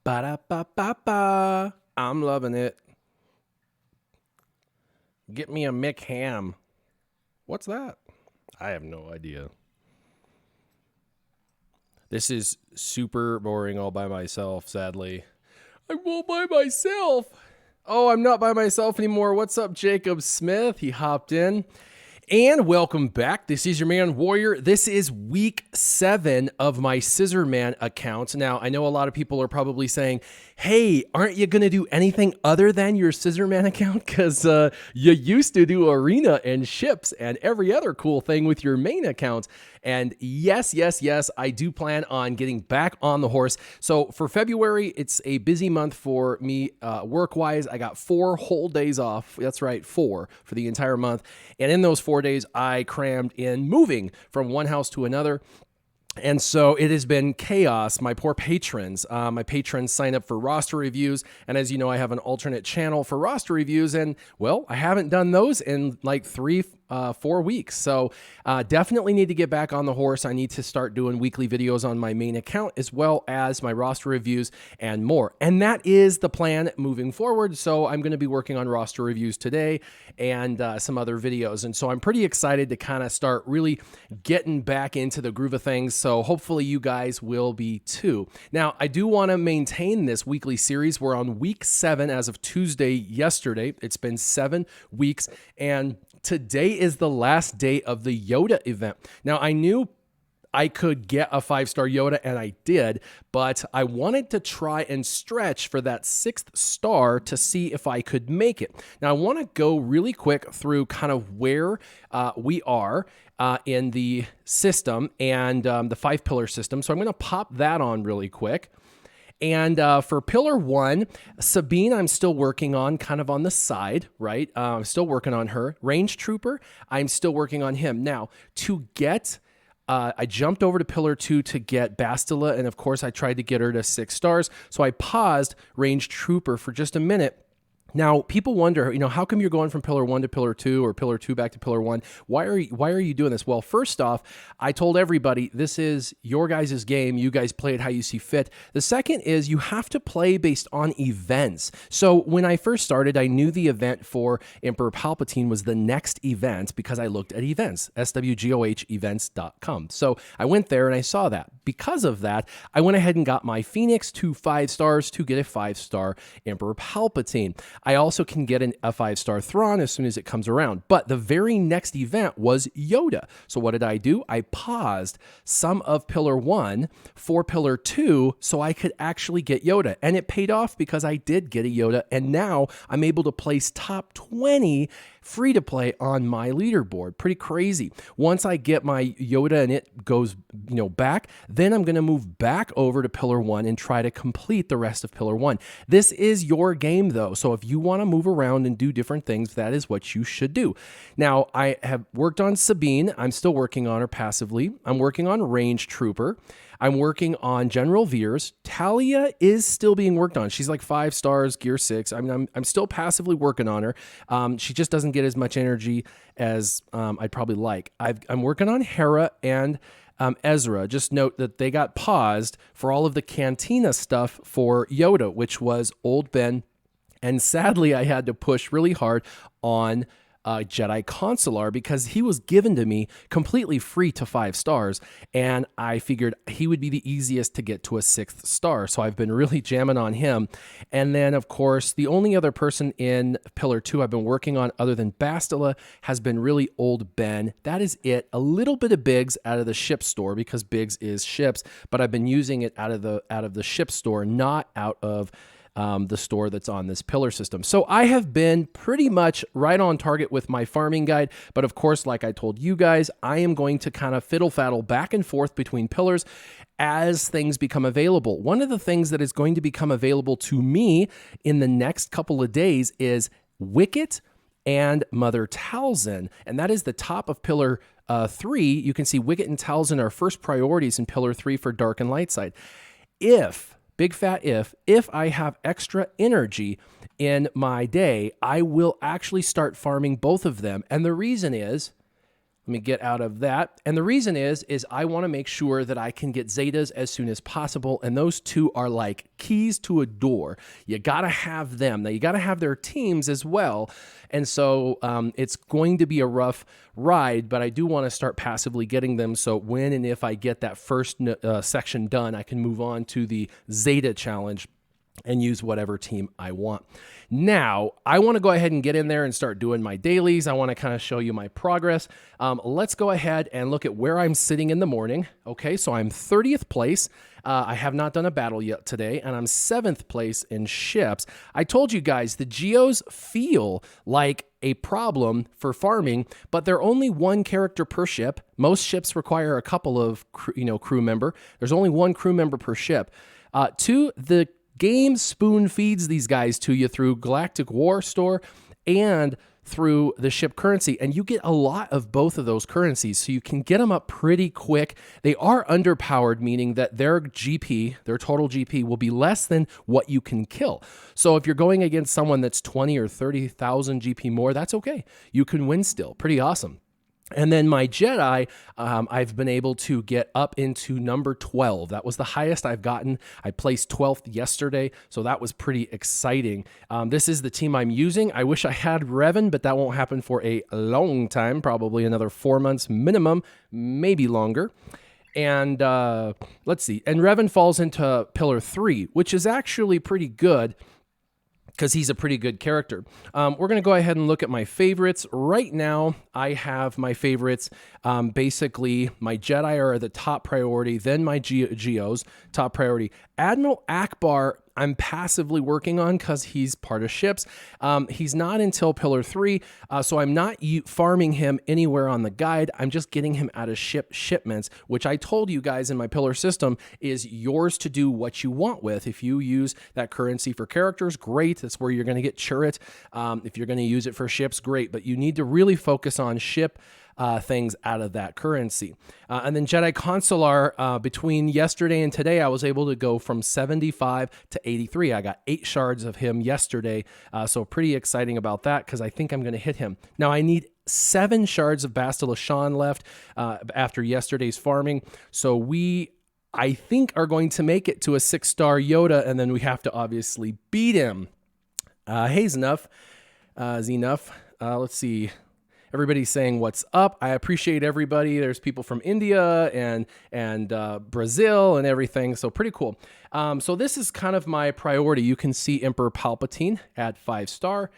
Ba-da-ba-ba-ba. I'm loving it. Get me a Mick Ham. What's that? I have no idea. This is super boring all by myself, sadly. I'm all by myself. Oh, I'm not by myself anymore. What's up, Jacob Smith? He hopped in. And welcome back. This is your man Warrior. This is week 7 of my Scissorman account. Now, I know a lot of people are probably saying, hey, aren't you going to do anything other than your Scissorman account? Because you used to do arena and ships and every other cool thing with your main account. And yes, I do plan on getting back on the horse. So for February, it's a busy month for me work-wise. I got 4 whole days off. That's right, 4 for the entire month. And in those 4 days, I crammed in moving from one house to another. And so it has been chaos. My poor patrons. My patrons sign up for roster reviews. And as you know, I have an alternate channel for roster reviews. And, well, I haven't done those in like 4 weeks. So definitely need to get back on the horse. I need to start doing weekly videos on my main account as well as my roster reviews and more. And that is the plan moving forward. So I'm going to be working on roster reviews today and some other videos. And so I'm pretty excited to kind of start really getting back into the groove of things. So hopefully you guys will be too. Now, I do want to maintain this weekly series. We're on week 7 as of Tuesday yesterday. It's been 7 weeks and today is the last day of the Yoda event. Now, I knew I could get a 5-star Yoda, and I did, but I wanted to try and stretch for that 6th star to see if I could make it. Now, I want to go really quick through kind of where we are in the system and the 5-pillar system. So I'm going to pop that on really quick. And for Pillar 1, Sabine, I'm still working on kind of on the side, right? I'm still working on her. Range Trooper, I'm still working on him. Now, to get, I jumped over to Pillar 2 to get Bastila, and of course, I tried to get her to 6 stars. So I paused Range Trooper for just a minute. Now, people wonder, how come you're going from Pillar 1 to Pillar 2 or Pillar 2 back to Pillar 1? Why are you doing this? Well, first off, I told everybody this is your guys' game. You guys play it how you see fit. The second is you have to play based on events. So when I first started, I knew the event for Emperor Palpatine was the next event because I looked at events, swgoh events.com. So I went there and I saw that. Because of that, I went ahead and got my Phoenix to 5 stars to get a 5-star Emperor Palpatine. I also can get a 5-star Thrawn as soon as it comes around. But the very next event was Yoda. So what did I do? I paused some of Pillar 1 for Pillar 2 so I could actually get Yoda. And it paid off because I did get a Yoda. And now I'm able to place top 20 free to play on my leaderboard. Pretty crazy. Once I get my Yoda and it goes, back, then I'm going to move back over to Pillar 1 and try to complete the rest of Pillar 1. This is your game though. So if you want to move around and do different things, that is what you should do. Now, I have worked on Sabine. I'm still working on her passively. I'm working on Range Trooper. I'm working on General Veers. Talia is still being worked on. She's like 5 stars, Gear 6. I'm still passively working on her. She just doesn't get as much energy as I'd probably like. I'm working on Hera and Ezra. Just note that they got paused for all of the Cantina stuff for Yoda, which was Old Ben. And sadly, I had to push really hard on Jedi Consular because he was given to me completely free to 5 stars. And I figured he would be the easiest to get to a 6th star. So I've been really jamming on him. And then, of course, the only other person in Pillar 2 I've been working on other than Bastila has been really Old Ben. That is it. A little bit of Biggs out of the ship store because Biggs is ships, but I've been using it out of the ship store, not out of the store that's on this pillar system. So I have been pretty much right on target with my farming guide. But of course, like I told you guys, I am going to kind of fiddle-faddle back and forth between pillars as things become available. One of the things that is going to become available to me in the next couple of days is Wicket and Mother Talzin. And that is the top of Pillar 3. You can see Wicket and Talzin are first priorities in Pillar 3 for Dark and Light Side. Big fat if I have extra energy in my day, I will actually start farming both of them. And the reason is Let me get out of that. And the reason is I want to make sure that I can get Zetas as soon as possible. And those two are like keys to a door. You got to have them. Now, you got to have their teams as well. And so it's going to be a rough ride, but I do want to start passively getting them. So when and if I get that first section done, I can move on to the Zeta challenge and use whatever team I want. Now, I want to go ahead and get in there and start doing my dailies. I want to kind of show you my progress. Let's go ahead and look at where I'm sitting in the morning. Okay, so I'm 30th place. I have not done a battle yet today, and I'm 7th place in ships. I told you guys, the geos feel like a problem for farming, but they're only one character per ship. Most ships require a couple of crew member. There's only one crew member per ship. The game spoon feeds these guys to you through Galactic War Store and through the ship currency, and you get a lot of both of those currencies, so you can get them up pretty quick. They are underpowered, meaning that their GP, their total GP, will be less than what you can kill. So if you're going against someone that's 20 or 30,000 GP more, that's okay. You can win still. Pretty awesome. And then my Jedi, I've been able to get up into number 12. That was the highest I've gotten. I placed 12th yesterday, so that was pretty exciting. This is the team I'm using. I wish I had Revan, but that won't happen for a long time, probably another 4 months minimum, maybe longer. And let's see. And Revan falls into Pillar 3, which is actually pretty good, because he's a pretty good character. We're going to go ahead and look at my favorites. Right now, I have my favorites. Basically, my Jedi are the top priority, then my Geos, top priority. Admiral Akbar, I'm passively working on because he's part of ships. He's not until Pillar 3, so I'm not farming him anywhere on the guide. I'm just getting him out of shipments, which I told you guys in my Pillar system is yours to do what you want with. If you use that currency for characters, great. That's where you're going to get Chirrut. If you're going to use it for ships, great. But you need to really focus on ship things out of that currency. And then Jedi Consular, between yesterday and today, I was able to go from 75 to 83. I got 8 shards of him yesterday, so pretty exciting about that because I think I'm going to hit him. Now, I need 7 shards of Bastila Shan left after yesterday's farming, so I think, are going to make it to a 6-star Yoda, and then we have to obviously beat him. Hey, Znuff. Let's see. Everybody's saying what's up. I appreciate everybody. There's people from India and Brazil and everything. So pretty cool. So this is kind of my priority. You can see Emperor Palpatine at 5-star.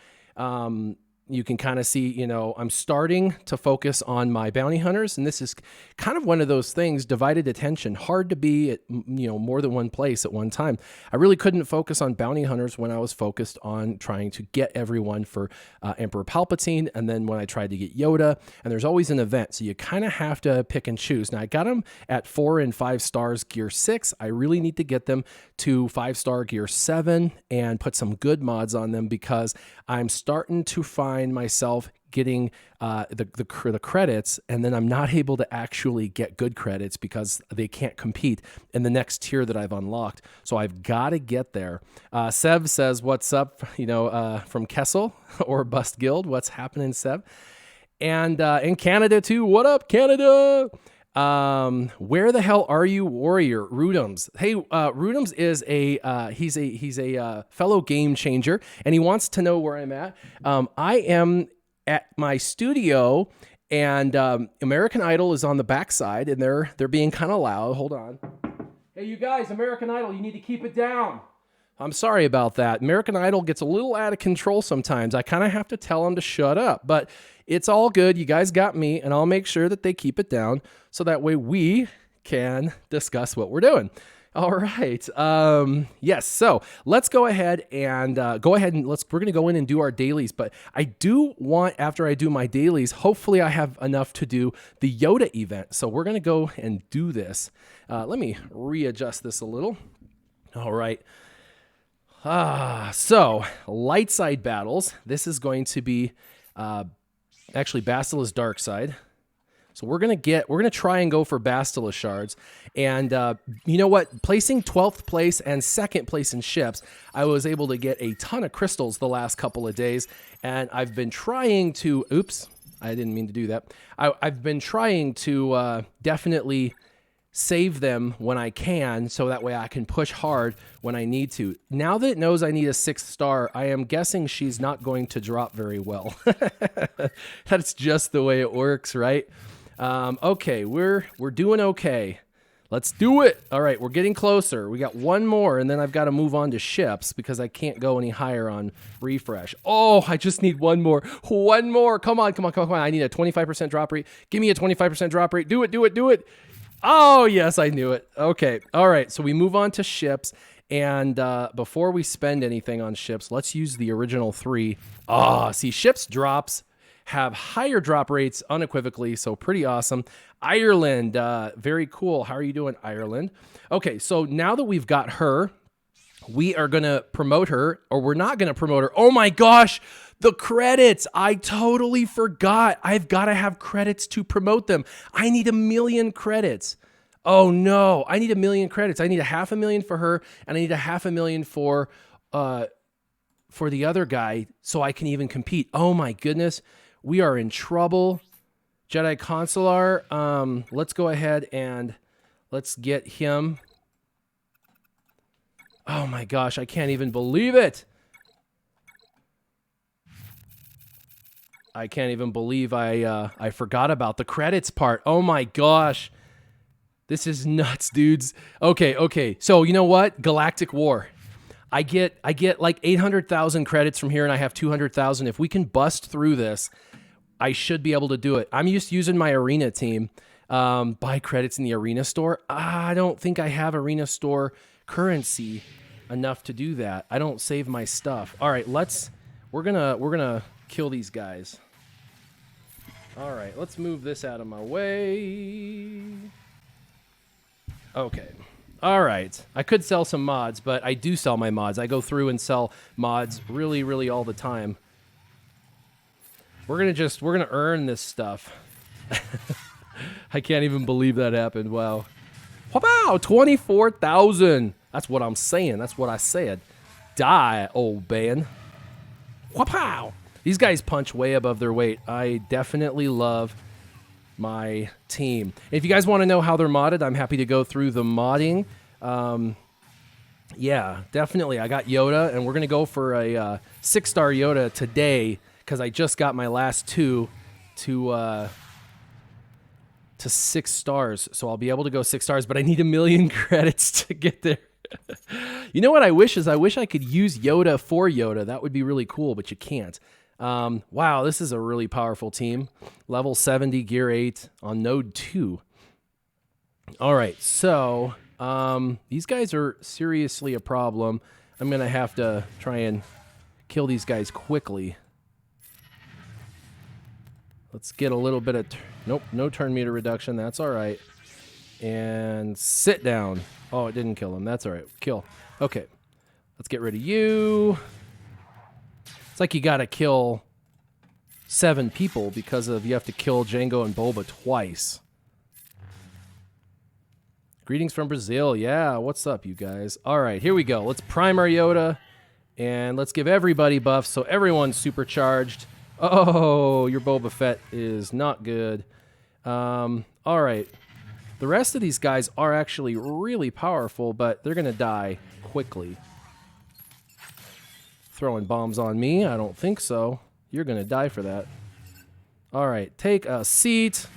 You can kind of see, I'm starting to focus on my bounty hunters, and this is kind of one of those things, divided attention, hard to be at, more than one place at one time. I really couldn't focus on bounty hunters when I was focused on trying to get everyone for Emperor Palpatine, and then when I tried to get Yoda, and there's always an event, so you kind of have to pick and choose. Now, I got them at 4 and 5 stars gear 6. I really need to get them to 5-star gear 7 and put some good mods on them because I'm starting to find myself getting the credits, and then I'm not able to actually get good credits because they can't compete in the next tier that I've unlocked. So I've got to get there. Sev says, what's up, from Kessel or Bust Guild. What's happening, Sev? And in Canada too. What up, Canada? Where the hell are you, Warrior? Rudums. Hey, Rudums is he's a fellow game changer, and he wants to know where I'm at. I am at my studio, and American Idol is on the backside, and they're being kind of loud. Hold on. Hey, you guys, American Idol, you need to keep it down. I'm sorry about that. American Idol gets a little out of control sometimes. I kind of have to tell them to shut up, but it's all good. You guys got me, and I'll make sure that they keep it down so that way we can discuss what we're doing. All right. Yes. So let's go ahead and we're going to go in and do our dailies, but I do want, after I do my dailies, hopefully I have enough to do the Yoda event. So we're going to go and do this. Let me readjust this a little. All right. So light side battles. This is going to be, actually Bastila's dark side. So we're going to try and go for Bastila shards. And you know what? Placing 12th place and 2nd place in ships, I was able to get a ton of crystals the last couple of days. And I've been trying to, oops, I didn't mean to do that. I've been trying to definitely save them when I can, so that way I can push hard when I need to. Now that it knows I need a 6th star, I am guessing she's not going to drop very well. That's just the way it works, right? Okay, we're doing okay. Let's do it. All right, we're getting closer. We got one more, and then I've got to move on to ships because I can't go any higher on refresh. Oh, I just need one more. One more. Come on, come on, come on, come on. I need a 25% drop rate. Give me a 25% drop rate. Do it, do it, do it. Oh, yes, I knew it. Okay. All right, so we move on to ships. And before we spend anything on ships, let's use the original 3. See, ships drops have higher drop rates unequivocally, so pretty awesome. Ireland, very cool. How are you doing, Ireland? Okay, so now that we've got her, we are going to promote her, or we're not going to promote her. Oh my gosh, the credits. I totally forgot. I've got to have credits to promote them. I need 1,000,000 credits. Oh no, I need 1,000,000 credits. I need 500,000 for her, and I need 500,000 for the other guy so I can even compete. Oh my goodness. We are in trouble. Jedi Consular, let's go ahead and let's get him. Oh my gosh, I can't even believe it. I can't even believe I forgot about the credits part. Oh my gosh. This is nuts, dudes. Okay. So you know what? Galactic War. I get like 800,000 credits from here, and I have 200,000. If we can bust through this, I should be able to do it. I'm just using my arena team. Buy credits in the arena store. I don't think I have arena store currency enough to do that. I don't save my stuff. All right, we're gonna kill these guys. All right, let's move this out of my way. Okay. All right. I could sell some mods, but I do sell my mods. I go through and sell mods really, really all the time. We're gonna earn this stuff. I can't even believe that happened. Wow. Wow, 24,000. That's what I'm saying. That's what I said. Die, old man. Wow. These guys punch way above their weight. I definitely love my team. If you guys want to know how they're modded, I'm happy to go through the modding. Yeah, definitely. I got Yoda, and we're gonna go for a 6-star Yoda today, because I just got my last 2 to 6 stars. So I'll be able to go 6 stars, but I need 1,000,000 credits to get there. You know what I wish is I wish I could use Yoda for Yoda. That would be really cool, but you can't. Wow, this is a really powerful team. Level 70, gear 8 on node 2. All right, so these guys are seriously a problem. I'm going to have to try and kill these guys quickly. Let's get a little bit of... Nope, no turn meter reduction. That's all right. And sit down. Oh, it didn't kill him. That's all right. Kill. Okay. Let's get rid of you. It's like you got to kill 7 people because of you have to kill Jango and Boba twice. Greetings from Brazil. Yeah, what's up, you guys? All right, here we go. Let's prime our Yoda, and let's give everybody buffs so everyone's supercharged. Oh, your Boba Fett is not good. All right. The rest of these guys are actually really powerful, but they're going to die quickly. Throwing bombs on me? I don't think so. You're going to die for that. All right, take a seat.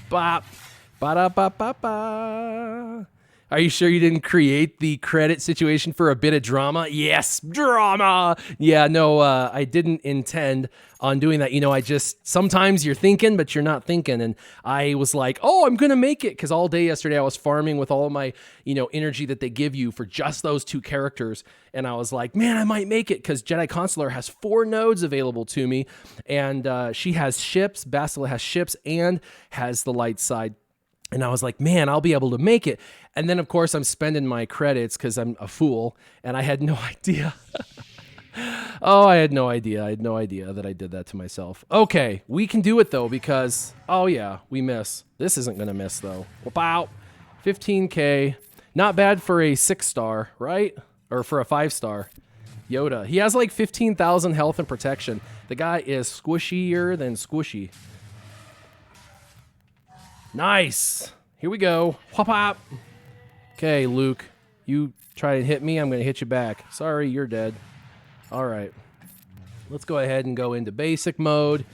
Bop. Ba-da-ba-ba-ba. Are you sure you didn't create the credit situation for a bit of drama? Yes, drama. Yeah, no, I didn't intend on doing that. You know, sometimes you're thinking, but you're not thinking. And I was like, oh, I'm going to make it. Because all day yesterday I was farming with all of my, energy that they give you for just those 2 characters. And I was like, man, I might make it. Because Jedi Consular has 4 nodes available to me. And she has ships. Bastila has ships and has the light side. And I was like, man, I'll be able to make it. And then, of course, I'm spending my credits because I'm a fool. And I had no idea. I had no idea. I had no idea that I did that to myself. Okay, we can do it, though, because, oh, yeah, we miss. This isn't going to miss, though. Wow. 15K. Not bad for a 6-star, right? Or for a 5-star. Yoda. He has like 15,000 health and protection. The guy is squishier than squishy. Nice. Here we go. Hop hop. Okay, Luke. You try to hit me, I'm going to hit you back. Sorry, you're dead. All right. Let's go ahead and go into basic mode.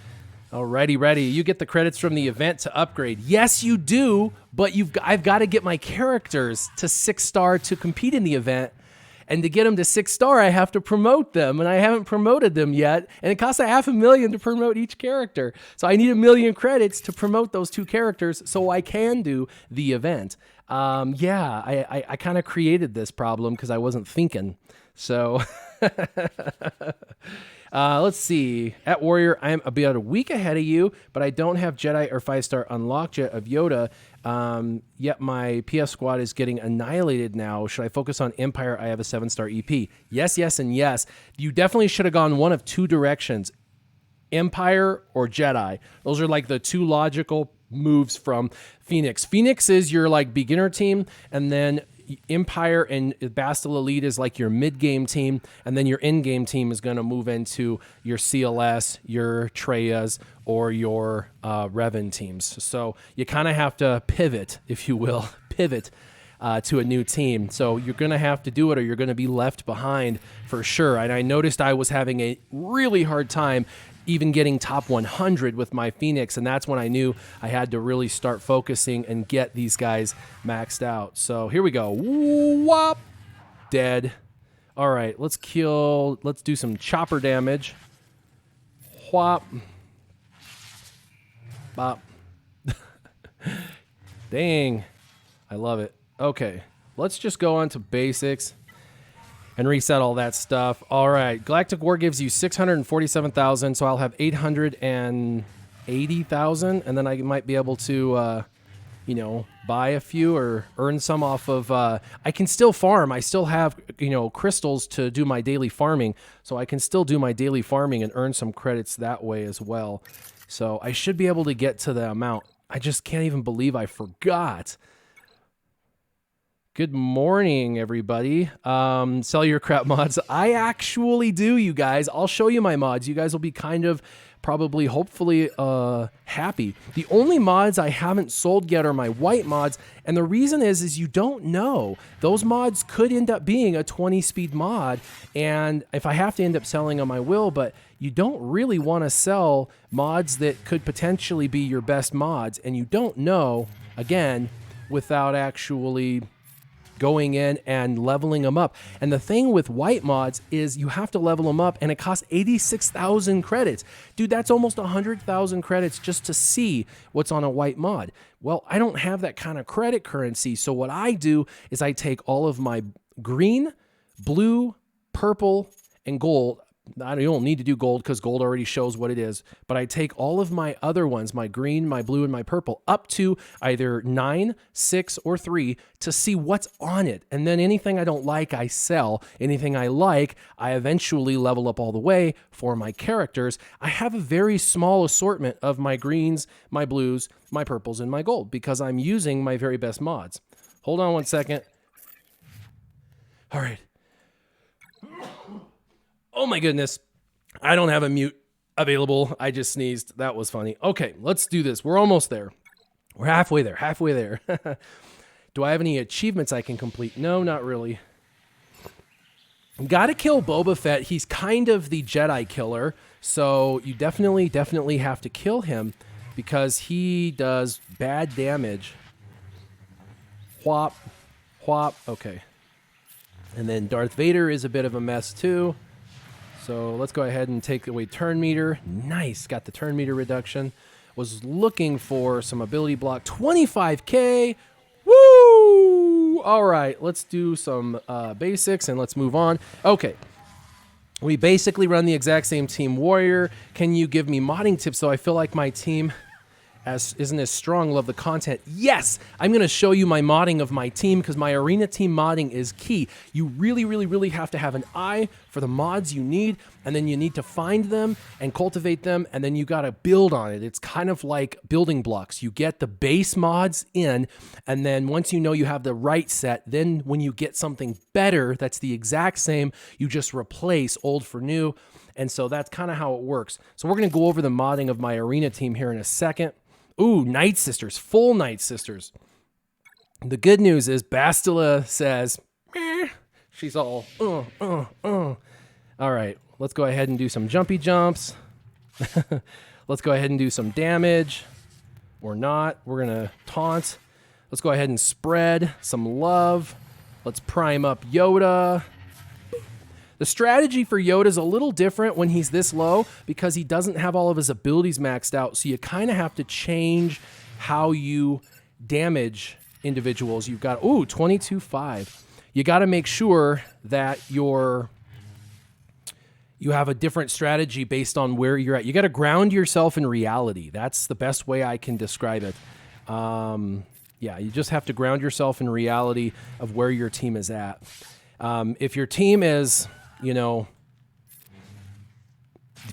Alrighty, ready. You get the credits from the event to upgrade. Yes, you do, but I've got to get my characters to 6-star to compete in the event. And to get them to 6-star, I have to promote them, and I haven't promoted them yet. And it costs $500,000 to promote each character. So I need 1,000,000 credits to promote those 2 characters so I can do the event. Yeah, I kind of created this problem because I wasn't thinking. So let's see. At Warrior, I'm about a week ahead of you, but I don't have Jedi or 5-star unlocked yet of Yoda. Yet my PS squad is getting annihilated now. Should I focus on Empire? I have a 7-star EP. Yes, yes, and yes. You definitely should have gone one of 2 directions. Empire or Jedi. Those are like the 2 logical moves from Phoenix. Phoenix is your like beginner team, and then Empire and Bastille Elite is like your mid-game team, and then your in-game team is going to move into your CLS, your Treyas, or your Revan teams. So you kind of have to pivot, if you will, to a new team. So you're going to have to do it or you're going to be left behind for sure. And I noticed I was having a really hard time even getting top 100 with my Phoenix, and that's when I knew I had to really start focusing and get these guys maxed out. So here we go. Whop! Dead. All right, let's do some chopper damage. Whop. Bop. Dang. I love it. Okay, let's just go on to basics and reset all that stuff. All right, Galactic War gives you 647,000, so I'll have 880,000, and then I might be able to, buy a few or earn some off of. I can still farm. I still have, crystals to do my daily farming, so I can still do my daily farming and earn some credits that way as well. So I should be able to get to the amount. I just can't even believe I forgot. Good morning, everybody. Sell your crap mods. I actually do, you guys. I'll show you my mods. You guys will be kind of probably, hopefully, happy. The only mods I haven't sold yet are my white mods, and the reason is you don't know. Those mods could end up being a 20-speed mod, and if I have to end up selling them, I will, but you don't really want to sell mods that could potentially be your best mods, and you don't know, again, without actually going in and leveling them up. And the thing with white mods is you have to level them up, and it costs 86,000 credits. Dude, that's almost 100,000 credits just to see what's on a white mod. Well, I don't have that kind of credit currency, so what I do is I take all of my green, blue, purple, and gold. I don't need to do gold because gold already shows what it is, but I take all of my other ones, my green, my blue, and my purple, up to either 9, 6, or 3 to see what's on it. And then anything I don't like, I sell. Anything I like, I eventually level up all the way for my characters. I have a very small assortment of my greens, my blues, my purples, and my gold because I'm using my very best mods. Hold on one second. All right. Oh my goodness, I don't have a mute available. I just sneezed. That was funny. Okay, let's do this. We're almost there. We're halfway there. Do I have any achievements I can complete? No, not really. Gotta kill Boba Fett. He's kind of the Jedi killer, so you definitely have to kill him because he does bad damage. Whop, whop, okay. And then Darth Vader is a bit of a mess too. So let's go ahead and take away turn meter. Nice, got the turn meter reduction. Was looking for some ability block. 25K, woo! All right, let's do some basics and let's move on. Okay, we basically run the exact same team warrior. Can you give me modding tips so I feel like my team isn't as strong. Love the content. Yes, I'm going to show you my modding of my team because my arena team modding is key. You really, really, really have to have an eye for the mods you need, and then you need to find them and cultivate them, and then you got to build on it. It's kind of like building blocks. You get the base mods in, and then once you know you have the right set, then when you get something better that's the exact same, you just replace old for new. And so that's kind of how it works. So we're going to go over the modding of my arena team here in a second. Ooh, Night Sisters, full Night Sisters. The good news is Bastila says, meh. She's all, All right, let's go ahead and do some jumpy jumps. Let's go ahead and do some damage. Or not. We're going to taunt. Let's go ahead and spread some love. Let's prime up Yoda. The strategy for Yoda is a little different when he's this low because he doesn't have all of his abilities maxed out. So you kind of have to change how you damage individuals. You've got, 22.5. You got to make sure that you have a different strategy based on where you're at. You got to ground yourself in reality. That's the best way I can describe it. Yeah, you just have to ground yourself in reality of where your team is at. If your team is, if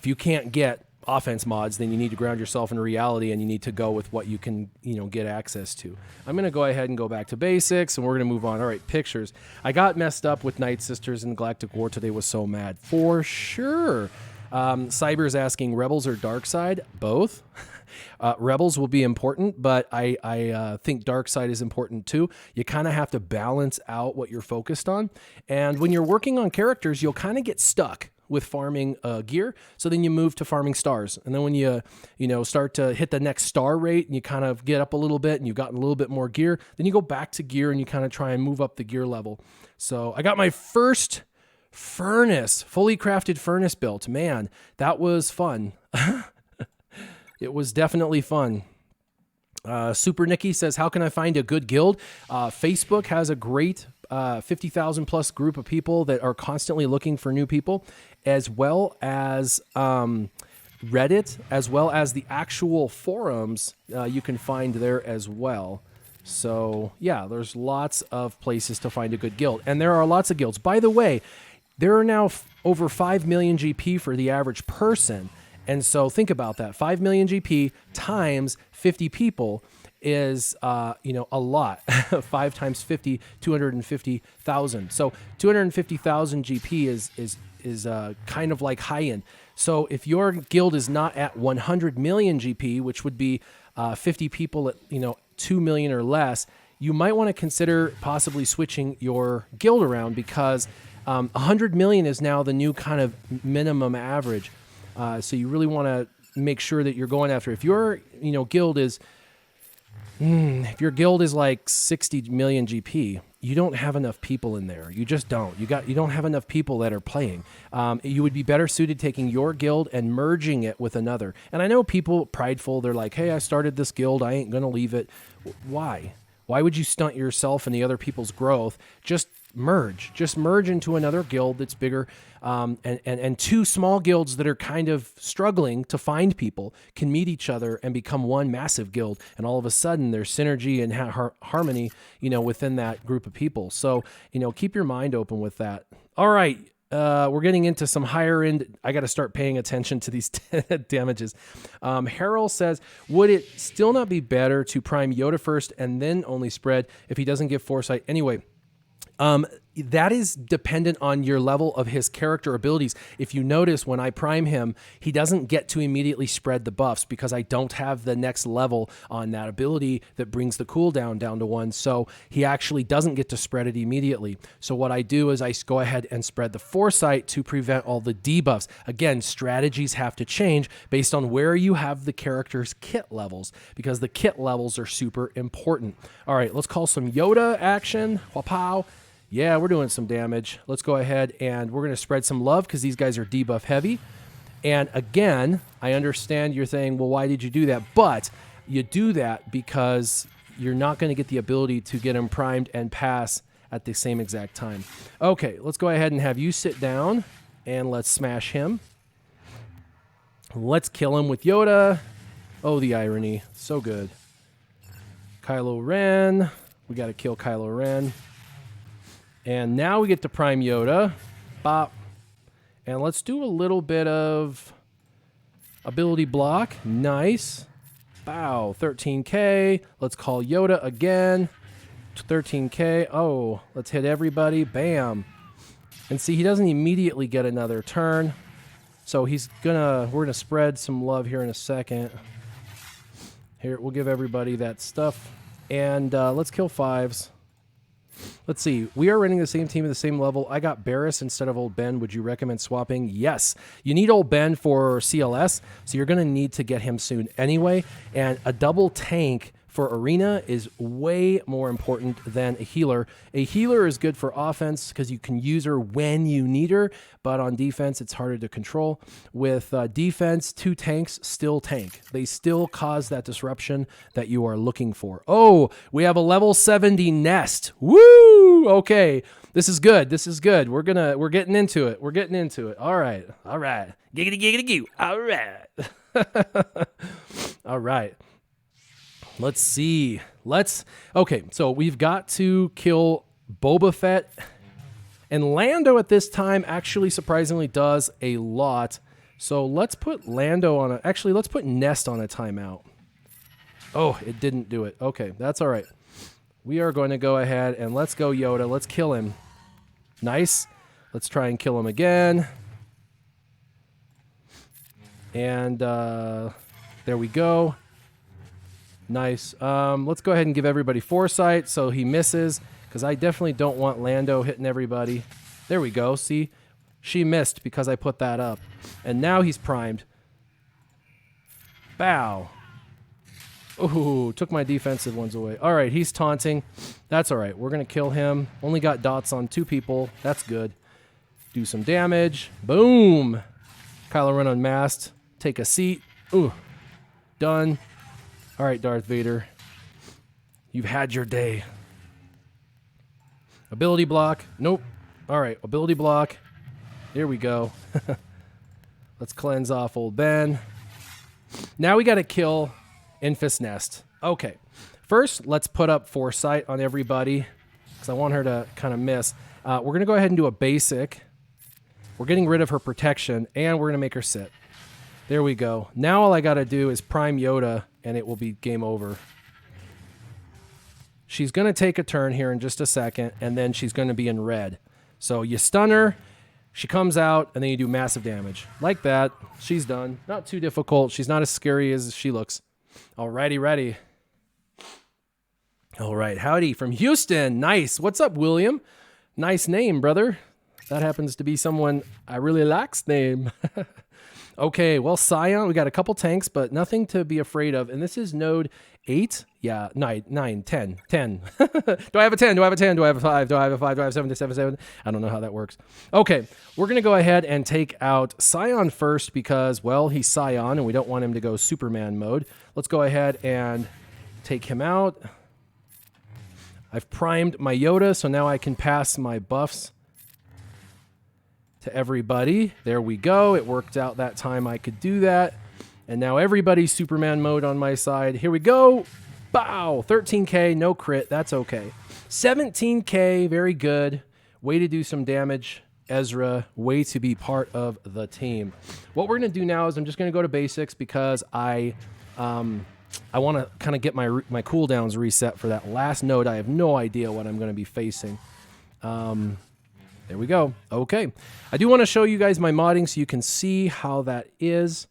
you can't get offense mods, then you need to ground yourself in reality and you need to go with what you can, get access to. I'm going to go ahead and go back to basics and we're going to move on. All right, pictures. I got messed up with Night Sisters in Galactic War today. Was so mad. For sure. Cyber's asking Rebels or Dark Side? Both. Rebels will be important, but I think Dark Side is important too. You kind of have to balance out what you're focused on. And when you're working on characters, you'll kind of get stuck with farming gear. So then you move to farming stars. And then when you start to hit the next star rate and you kind of get up a little bit and you've gotten a little bit more gear, then you go back to gear and you kind of try and move up the gear level. So I got my first furnace, fully crafted furnace built. Man, that was fun. It was definitely fun. Super Nikki says, how can I find a good guild? Facebook has a great 50,000 plus group of people that are constantly looking for new people, as well as Reddit, as well as the actual forums you can find there as well. So yeah, there's lots of places to find a good guild. And there are lots of guilds. By the way, there are now over 5 million GP for the average person. And so think about that. 5 million GP times 50 people is, a lot. 5 times 50, 250,000. So 250,000 GP is kind of like high end. So if your guild is not at 100 million GP, which would be 50 people at 2 million or less, you might want to consider possibly switching your guild around because 100 million is now the new kind of minimum average. So you really want to make sure that you're going after. If your guild is like 60 million GP, you don't have enough people in there. You just don't. You don't have enough people that are playing. You would be better suited taking your guild and merging it with another. And I know people prideful. They're like, hey, I started this guild. I ain't gonna leave it. Why? Why would you stunt yourself and the other people's growth? Just merge into another guild that's bigger, and two small guilds that are kind of struggling to find people can meet each other and become one massive guild, and all of a sudden there's synergy and harmony within that group of people. So keep your mind open with that. All right, we're getting into some higher end. I got to start paying attention to these damages. Harold says, would it still not be better to prime Yoda first and then only spread if he doesn't give foresight anyway? That is dependent on your level of his character abilities. If you notice, when I prime him, he doesn't get to immediately spread the buffs because I don't have the next level on that ability that brings the cooldown down to 1. So he actually doesn't get to spread it immediately. So what I do is I go ahead and spread the foresight to prevent all the debuffs. Again, strategies have to change based on where you have the character's kit levels because the kit levels are super important. All right, let's call some Yoda action. Wapow. Yeah, we're doing some damage. Let's go ahead and we're going to spread some love because these guys are debuff heavy. And again, I understand you're saying, well, why did you do that? But you do that because you're not going to get the ability to get them primed and pass at the same exact time. Okay, let's go ahead and have you sit down and let's smash him. Let's kill him with Yoda. Oh, the irony. So good. Kylo Ren. We got to kill Kylo Ren. And now we get to Prime Yoda. Bop. And let's do a little bit of ability block. Nice. Bow. 13K. Let's call Yoda again. 13K. Oh, let's hit everybody. Bam. And see, he doesn't immediately get another turn. So we're gonna spread some love here in a second. Here, we'll give everybody that stuff. And let's kill 5s. Let's see. We are running the same team at the same level. I got Barris instead of Old Ben. Would you recommend swapping? Yes. You need Old Ben for CLS, so you're going to need to get him soon anyway. And a double tank for Arena is way more important than a healer. A healer is good for offense because you can use her when you need her, but on defense, it's harder to control. With defense, 2 tanks still tank. They still cause that disruption that you are looking for. Oh, we have a level 70 nest. Woo! Okay, this is good. This is good. We're getting into it. We're getting into it. All right. All right. Giggity, giggity, goo. All right. All right. Let's see. Okay, so we've got to kill Boba Fett. And Lando at this time actually surprisingly does a lot. So let's put Lando on let's put Nest on a timeout. Oh, it didn't do it. Okay, that's all right. We are going to go ahead and let's go Yoda. Let's kill him. Nice. Let's try and kill him again. And there we go. Nice. Let's go ahead and give everybody foresight so he misses, because I definitely don't want Lando hitting everybody. There we go. See? She missed because I put that up. And now he's primed. Bow. Ooh, took my defensive ones away. All right, he's taunting. That's all right. We're going to kill him. Only got dots on 2 people. That's good. Do some damage. Boom. Kylo Ren unmasked. Take a seat. Ooh. Done. All right, Darth Vader. You've had your day. Ability block. Nope. All right, ability block. Here we go. Let's cleanse off Old Ben. Now we got to kill Infus Nest. Okay. First, let's put up foresight on everybody because I want her to kind of miss. We're going to go ahead and do a basic. We're getting rid of her protection, and we're going to make her sit. There we go. Now all I got to do is prime Yoda, and it will be game over. She's going to take a turn here in just a second, and then she's going to be in red. So you stun her, she comes out, and then you do massive damage. Like that. She's done. Not too difficult. She's not as scary as she looks. Alrighty, ready. All right, howdy from Houston. Nice. What's up, William? Nice name, brother. That happens to be someone I really like's name. Okay, well, Scion, we got a couple tanks, but nothing to be afraid of. And this is node 8. Yeah, 9, 10. Do I have a 10? Do I have a 10? Do I have a 5? Do I have a 5? Do I have 7? 7? I don't know how that works. Okay, we're going to go ahead and take out Scion first because, well, he's Scion, and we don't want him to go Superman mode. Let's go ahead and take him out. I've primed my Yoda, so now I can pass my buffs to everybody. There we go. It worked out that time I could do that. And now everybody's Superman mode on my side. Here we go. Bow. 13K, no crit. That's okay. 17K, very good. Way to do some damage, Ezra. Way to be part of the team. What we're going to do now is I'm just going to go to basics because I want to kind of get my cooldowns reset for that last node. I have no idea what I'm going to be facing. There we go. Okay. I do want to show you guys my modding so you can see how that is.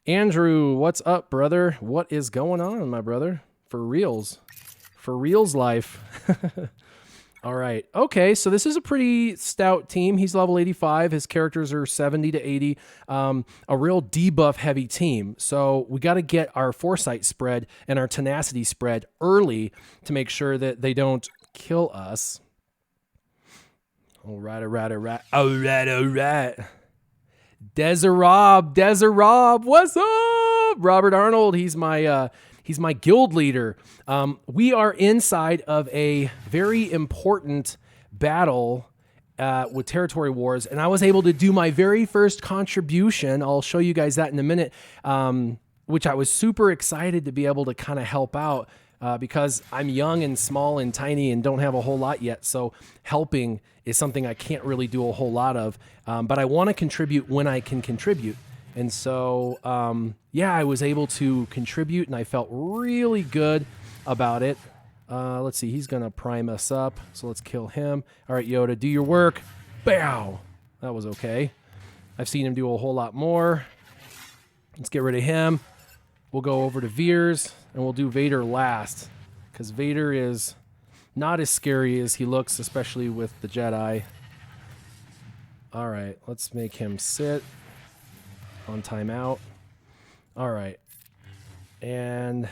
Andrew, what's up, brother? What is going on, my brother? For reals. For reals life. All right. Okay, so this is a pretty stout team. He's level 85. His characters are 70 to 80. A real debuff heavy team. So we got to get our foresight spread and our tenacity spread early to make sure that they don't kill us. All right. Deserob, what's up? Robert Arnold, he's my guild leader. We are inside of a very important battle with territory wars, and I was able to do my very first contribution. I'll show you guys that in a minute. which I was super excited to be able to kind of help out because I'm young and small and tiny and don't have a whole lot yet. So helping is something I can't really do a whole lot of, but I want to contribute when I can contribute. And so, yeah, I was able to contribute and I felt really good about it. Let's see, he's going to prime us up. So let's kill him. All right, Yoda, do your work. Bow. That was okay. I've seen him do a whole lot more. Let's get rid of him. We'll go over to Veers, and we'll do Vader last, because Vader is not as scary as he looks, especially with the Jedi. All right, let's make him sit on timeout. All right. And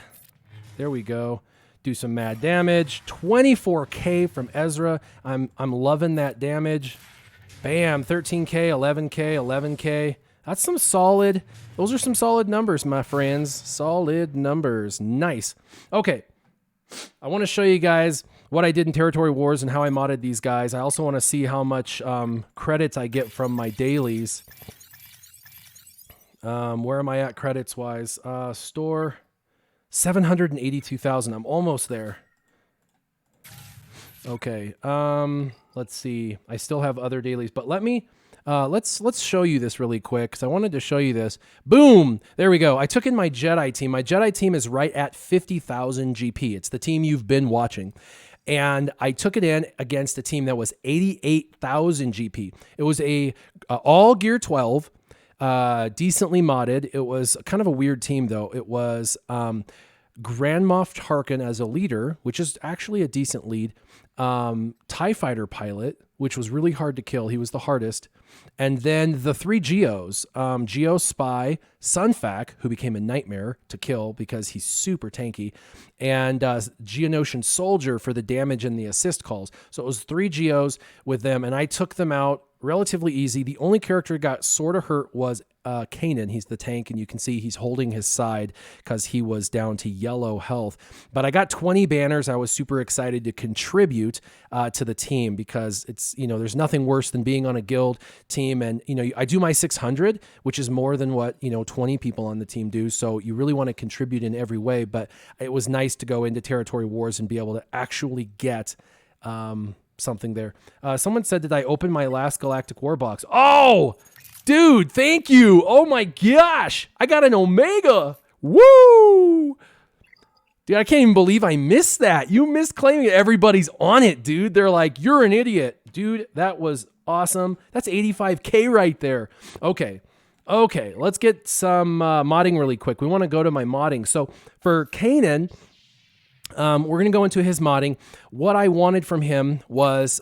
there we go. Do some mad damage. 24K from Ezra. I'm loving that damage. Bam, 13K, 11K, 11K. That's some solid, those are some solid numbers, my friends. Solid numbers. Nice. Okay. I want to show you guys what I did in Territory Wars and how I modded these guys. I also want to see how much credits I get from my dailies. Where am I at credits-wise? Store, 782,000. I'm almost there. Okay. Let's see. I still have other dailies, but let me... let's show you this really quick because I wanted to show you this. Boom! There we go. I took in my Jedi team. My Jedi team is right at 50,000 GP. It's the team you've been watching. And I took it in against a team that was 88,000 GP. It was a all Gear 12, decently modded. It was kind of a weird team, though. It was Grand Moff Tarkin as a leader, which is actually a decent lead. TIE Fighter pilot, which was really hard to kill. He was the hardest. And then the 3 Geos, Geo Spy, Sunfac, who became a nightmare to kill because he's super tanky, and Geonosian Soldier for the damage and the assist calls. So it was 3 Geos with them, and I took them out relatively easy. The only character that got sort of hurt was Kanan. He's the tank, and you can see he's holding his side because he was down to yellow health. But I got 20 banners. I was super excited to contribute to the team because it's, you know, there's nothing worse than being on a guild team. And, you know, I do my 600, which is more than what, you know, 20 people on the team do. So you really want to contribute in every way. But it was nice to go into Territory Wars and be able to actually get something there. Someone said that I opened my last Galactic War box. Oh, dude, thank you. Oh my gosh. I got an Omega. Woo. Dude, I can't even believe I missed that. You missed claiming it. Everybody's on it, dude. They're like, you're an idiot. Dude, that was awesome. That's 85K right there. Okay. Okay, let's get some modding really quick. We want to go to my modding. So for Kanan, we're going to go into his modding. What I wanted from him was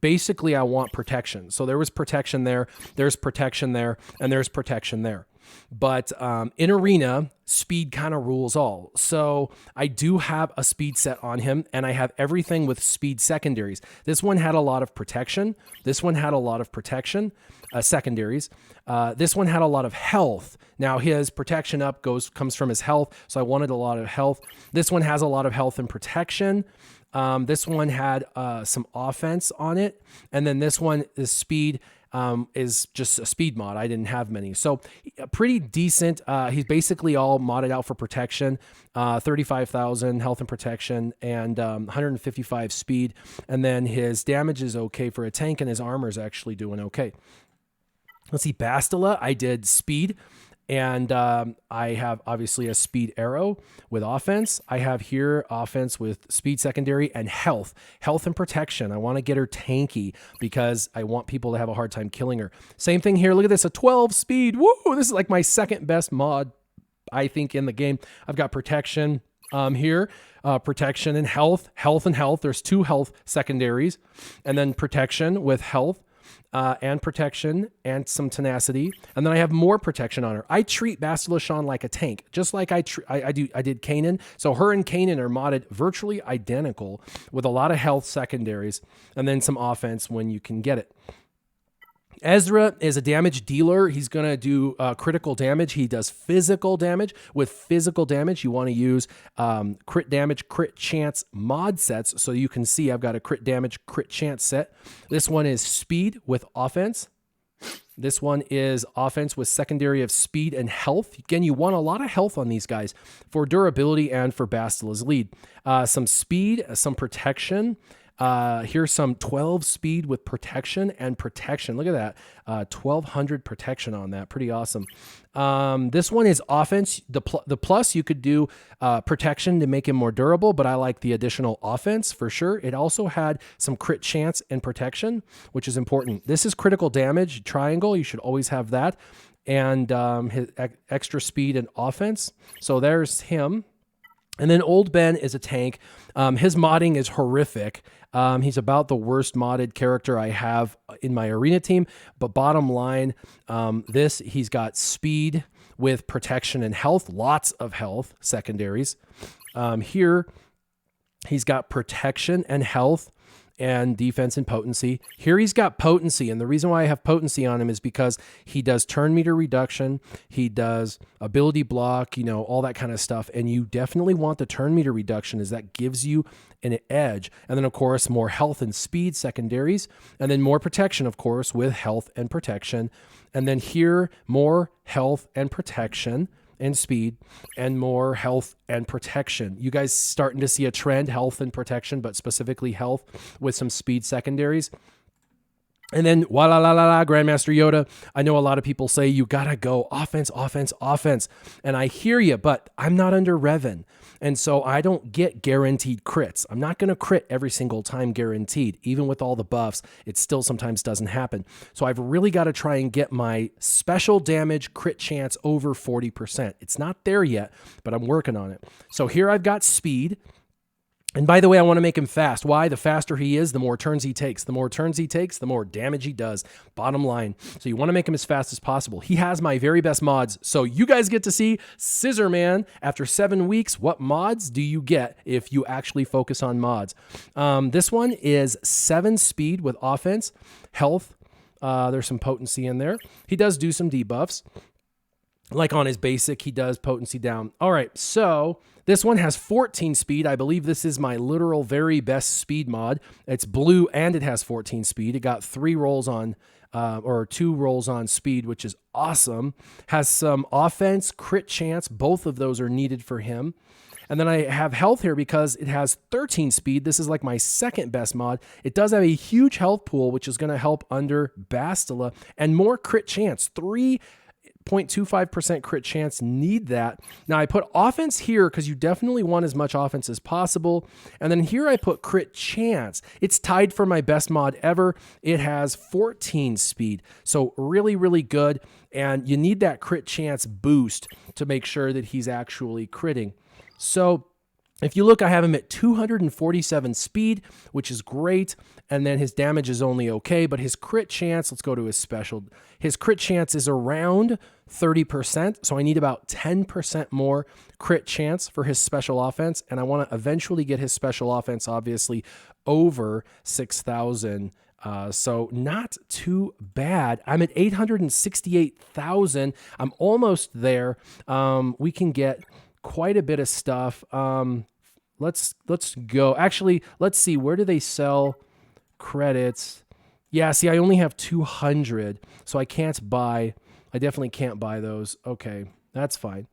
basically I want protection. So there was protection there, there's protection there, and there's protection there. But in arena, speed kind of rules all. So I do have a speed set on him, and I have everything with speed secondaries. This one had a lot of protection. This one had a lot of protection, secondaries. This one had a lot of health. Now his protection up comes from his health, so I wanted a lot of health. This one has a lot of health and protection. This one had some offense on it, and then this one is speed. Is just a speed mod. I didn't have many. So pretty decent. He's basically all modded out for protection, 35,000 health and protection, and 155 speed. And then his damage is okay for a tank, and his armor is actually doing okay. Let's see, Bastila, I did speed. And I have obviously a speed arrow with offense. I have here offense with speed secondary and health and protection. I want to get her tanky because I want people to have a hard time killing her. Same thing here. Look at this, a 12 speed. Woo! This is like my second best mod, I think, in the game. I've got protection here, protection and health. There's 2 health secondaries, and then protection with health. And protection and some tenacity, and then I have more protection on her. I treat Bastila Shan like a tank, just like I did Kanan. So her and Kanan are modded virtually identical with a lot of health secondaries and then some offense when you can get it. Ezra is a damage dealer. He's going to do critical damage. He does physical damage. With physical damage, you want to use crit damage, crit chance mod sets. So you can see I've got a crit damage, crit chance set. This one is speed with offense. This one is offense with secondary of speed and health. Again, you want a lot of health on these guys for durability and for Bastila's lead. Some speed, some protection. Here's some 12 speed with protection and protection. Look at that. 1200 protection on that. Pretty awesome. This one is offense. The plus, you could do protection to make him more durable, but I like the additional offense for sure. It also had some crit chance and protection, which is important. This is critical damage triangle. You should always have that. And his extra speed and offense. So there's him. And then Old Ben is a tank. His modding is horrific. He's about the worst modded character I have in my arena team. But bottom line, he's got speed with protection and health, lots of health secondaries. Here, he's got protection and health and defense and potency. Here he's got potency, and the reason why I have potency on him is because he does turn meter reduction, he does ability block, all that kind of stuff, and you definitely want the turn meter reduction as that gives you an edge. And then, of course, more health and speed secondaries, and then more protection, of course, with health and protection. And then here, more health and protection and speed, and more health and protection. You guys starting to see a trend, health and protection, but specifically health with some speed secondaries. And then, Grandmaster Yoda. I know a lot of people say you gotta go offense, offense, offense. And I hear you, but I'm not under Revan. And so I don't get guaranteed crits. I'm not going to crit every single time guaranteed. Even with all the buffs, it still sometimes doesn't happen. So I've really got to try and get my special damage crit chance over 40%. It's not there yet, but I'm working on it. So here I've got speed. And by the way, I want to make him fast. Why? The faster he is, the more turns he takes. The more turns he takes, the more damage he does. Bottom line. So you want to make him as fast as possible. He has my very best mods. So you guys get to see Scissorman after 7 weeks. What mods do you get if you actually focus on mods? This one is 7 speed with offense, health. There's some potency in there. He does do some debuffs. Like on his basic, he does potency down. All right, so this one has 14 speed. I believe this is my literal very best speed mod. It's blue and it has 14 speed. It got 3 rolls on, or 2 rolls on speed, which is awesome. Has some offense, crit chance. Both of those are needed for him. And then I have health here because it has 13 speed. This is like my second best mod. It does have a huge health pool, which is going to help under Bastila, and more crit chance. 3.25% crit chance, need that. Now I put offense here because you definitely want as much offense as possible. And then here I put crit chance. It's tied for my best mod ever. It has 14 speed. So really, really good. And you need that crit chance boost to make sure that he's actually critting. So if you look, I have him at 247 speed, which is great. And then his damage is only okay, but his crit chance, let's go to his special. His crit chance is around 30%. So I need about 10% more crit chance for his special offense. And I want to eventually get his special offense, obviously, over 6,000. So not too bad. I'm at 868,000. I'm almost there. We can get quite a bit of stuff. Let's go. Actually, let's see. Where do they sell credits? Yeah, see, I only have 200, so I can't buy. I definitely can't buy those. Okay, that's fine.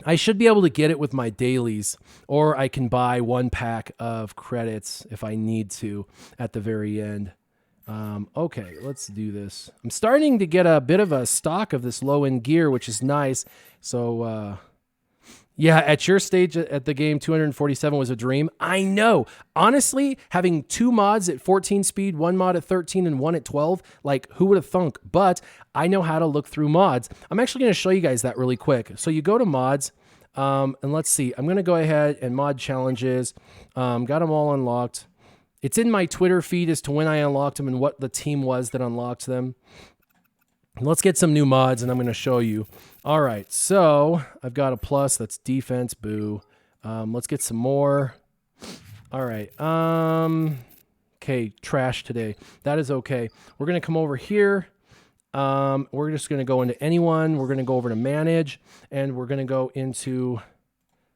I should be able to get it with my dailies, or I can buy 1 pack of credits if I need to at the very end. Okay, let's do this. I'm starting to get a bit of a stock of this low-end gear, which is nice. So, yeah, at your stage at the game, 247 was a dream. I know. Honestly, having 2 mods at 14 speed, 1 mod at 13, and 1 at 12, like, who would have thunk? But I know how to look through mods. I'm actually going to show you guys that really quick. So you go to mods, and let's see. I'm going to go ahead and mod challenges. Got them all unlocked. It's in my Twitter feed as to when I unlocked them and what the team was that unlocked them. Let's get some new mods, and I'm going to show you. All right, so I've got a plus. That's defense. Boo. Let's get some more. All right. Okay, trash today. That is okay. We're going to come over here. We're just going to go into anyone. We're going to go over to manage, and we're going to go into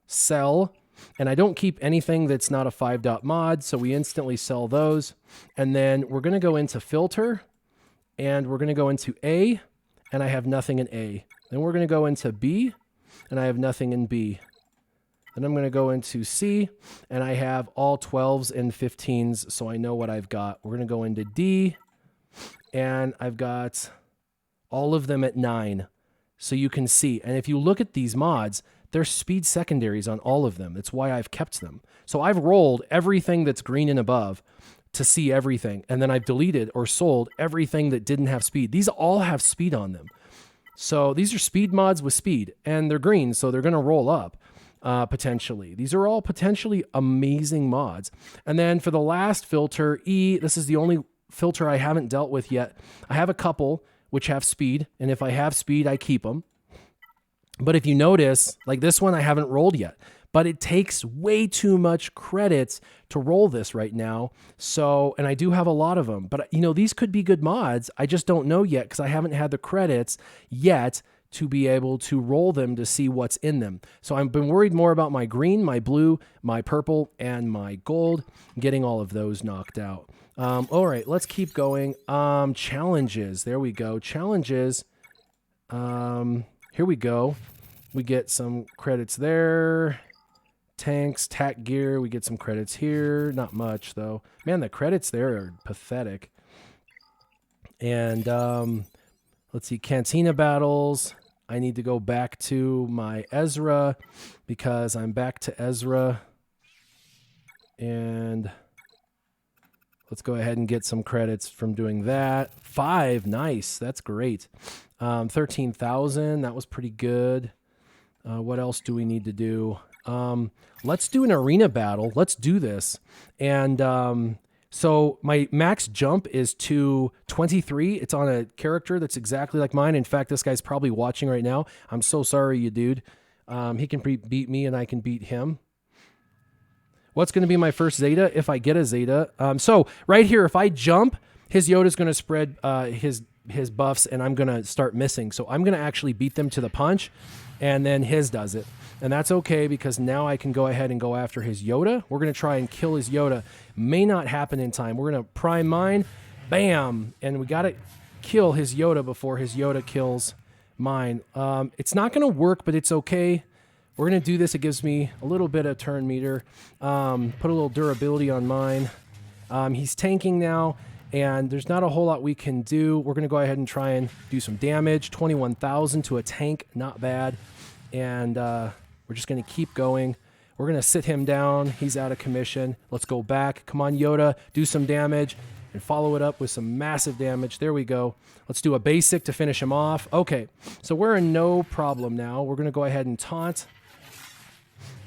sell. And I don't keep anything that's not a 5-dot mod, so we instantly sell those. And then we're going to go into filter. and we're going to go into A, and I have nothing in A. Then we're going to go into B, and I have nothing in B. Then I'm going to go into C, and I have all 12s and 15s, so I know what I've got. We're going to go into D, and I've got all of them at 9, so you can see. And if you look at these mods, there's speed secondaries on all of them. That's why I've kept them. So I've rolled everything that's green and above to see everything, and then I've deleted or sold everything that didn't have speed. These all have speed on them. So these are speed mods with speed, and they're green, so they're going to roll up. Potentially. These are all potentially amazing mods. And then for the last filter, E, this is the only filter I haven't dealt with yet. I have a couple which have speed, and if I have speed, I keep them. But if you notice, like this one I haven't rolled yet, but it takes way too much credits to roll this right now. So, and I do have a lot of them, but you know, these could be good mods. I just don't know yet because I haven't had the credits yet to be able to roll them to see what's in them. So I've been worried more about my green, my blue, my purple, and my gold, getting all of those knocked out. All right, let's keep going. Challenges, there we go. Challenges, here we go. We get some credits there. Tanks, tack gear, we get some credits here. Not much, though. Man, the credits there are pathetic. And let's see, Cantina battles. I need to go back to my Ezra because I'm back to Ezra. And let's go ahead and get some credits from doing that. 5, nice, that's great. 13,000, that was pretty good. What else do we need to do? Let's do an arena battle. Let's do this. And so my max jump is to 23. It's on a character that's exactly like mine. In fact, this guy's probably watching right now. I'm so sorry, you dude. He can beat me and I can beat him. What's going to be my first Zeta if I get a Zeta? So right here, if I jump, his Yoda's going to spread his buffs and I'm going to start missing. So I'm going to actually beat them to the punch and then his does it. And that's okay because now I can go ahead and go after his Yoda. We're going to try and kill his Yoda. May not happen in time. We're going to prime mine. Bam. And we got to kill his Yoda before his Yoda kills mine. It's not going to work, but it's okay. We're going to do this. It gives me a little bit of turn meter. Put a little durability on mine. He's tanking now, and there's not a whole lot we can do. We're going to go ahead and try and do some damage. 21,000 to a tank. Not bad. And we're just going to keep going. We're going to sit him down. He's out of commission. Let's go back. Come on, Yoda. Do some damage and follow it up with some massive damage. There we go. Let's do a basic to finish him off. Okay, so we're in no problem now. We're going to go ahead and taunt.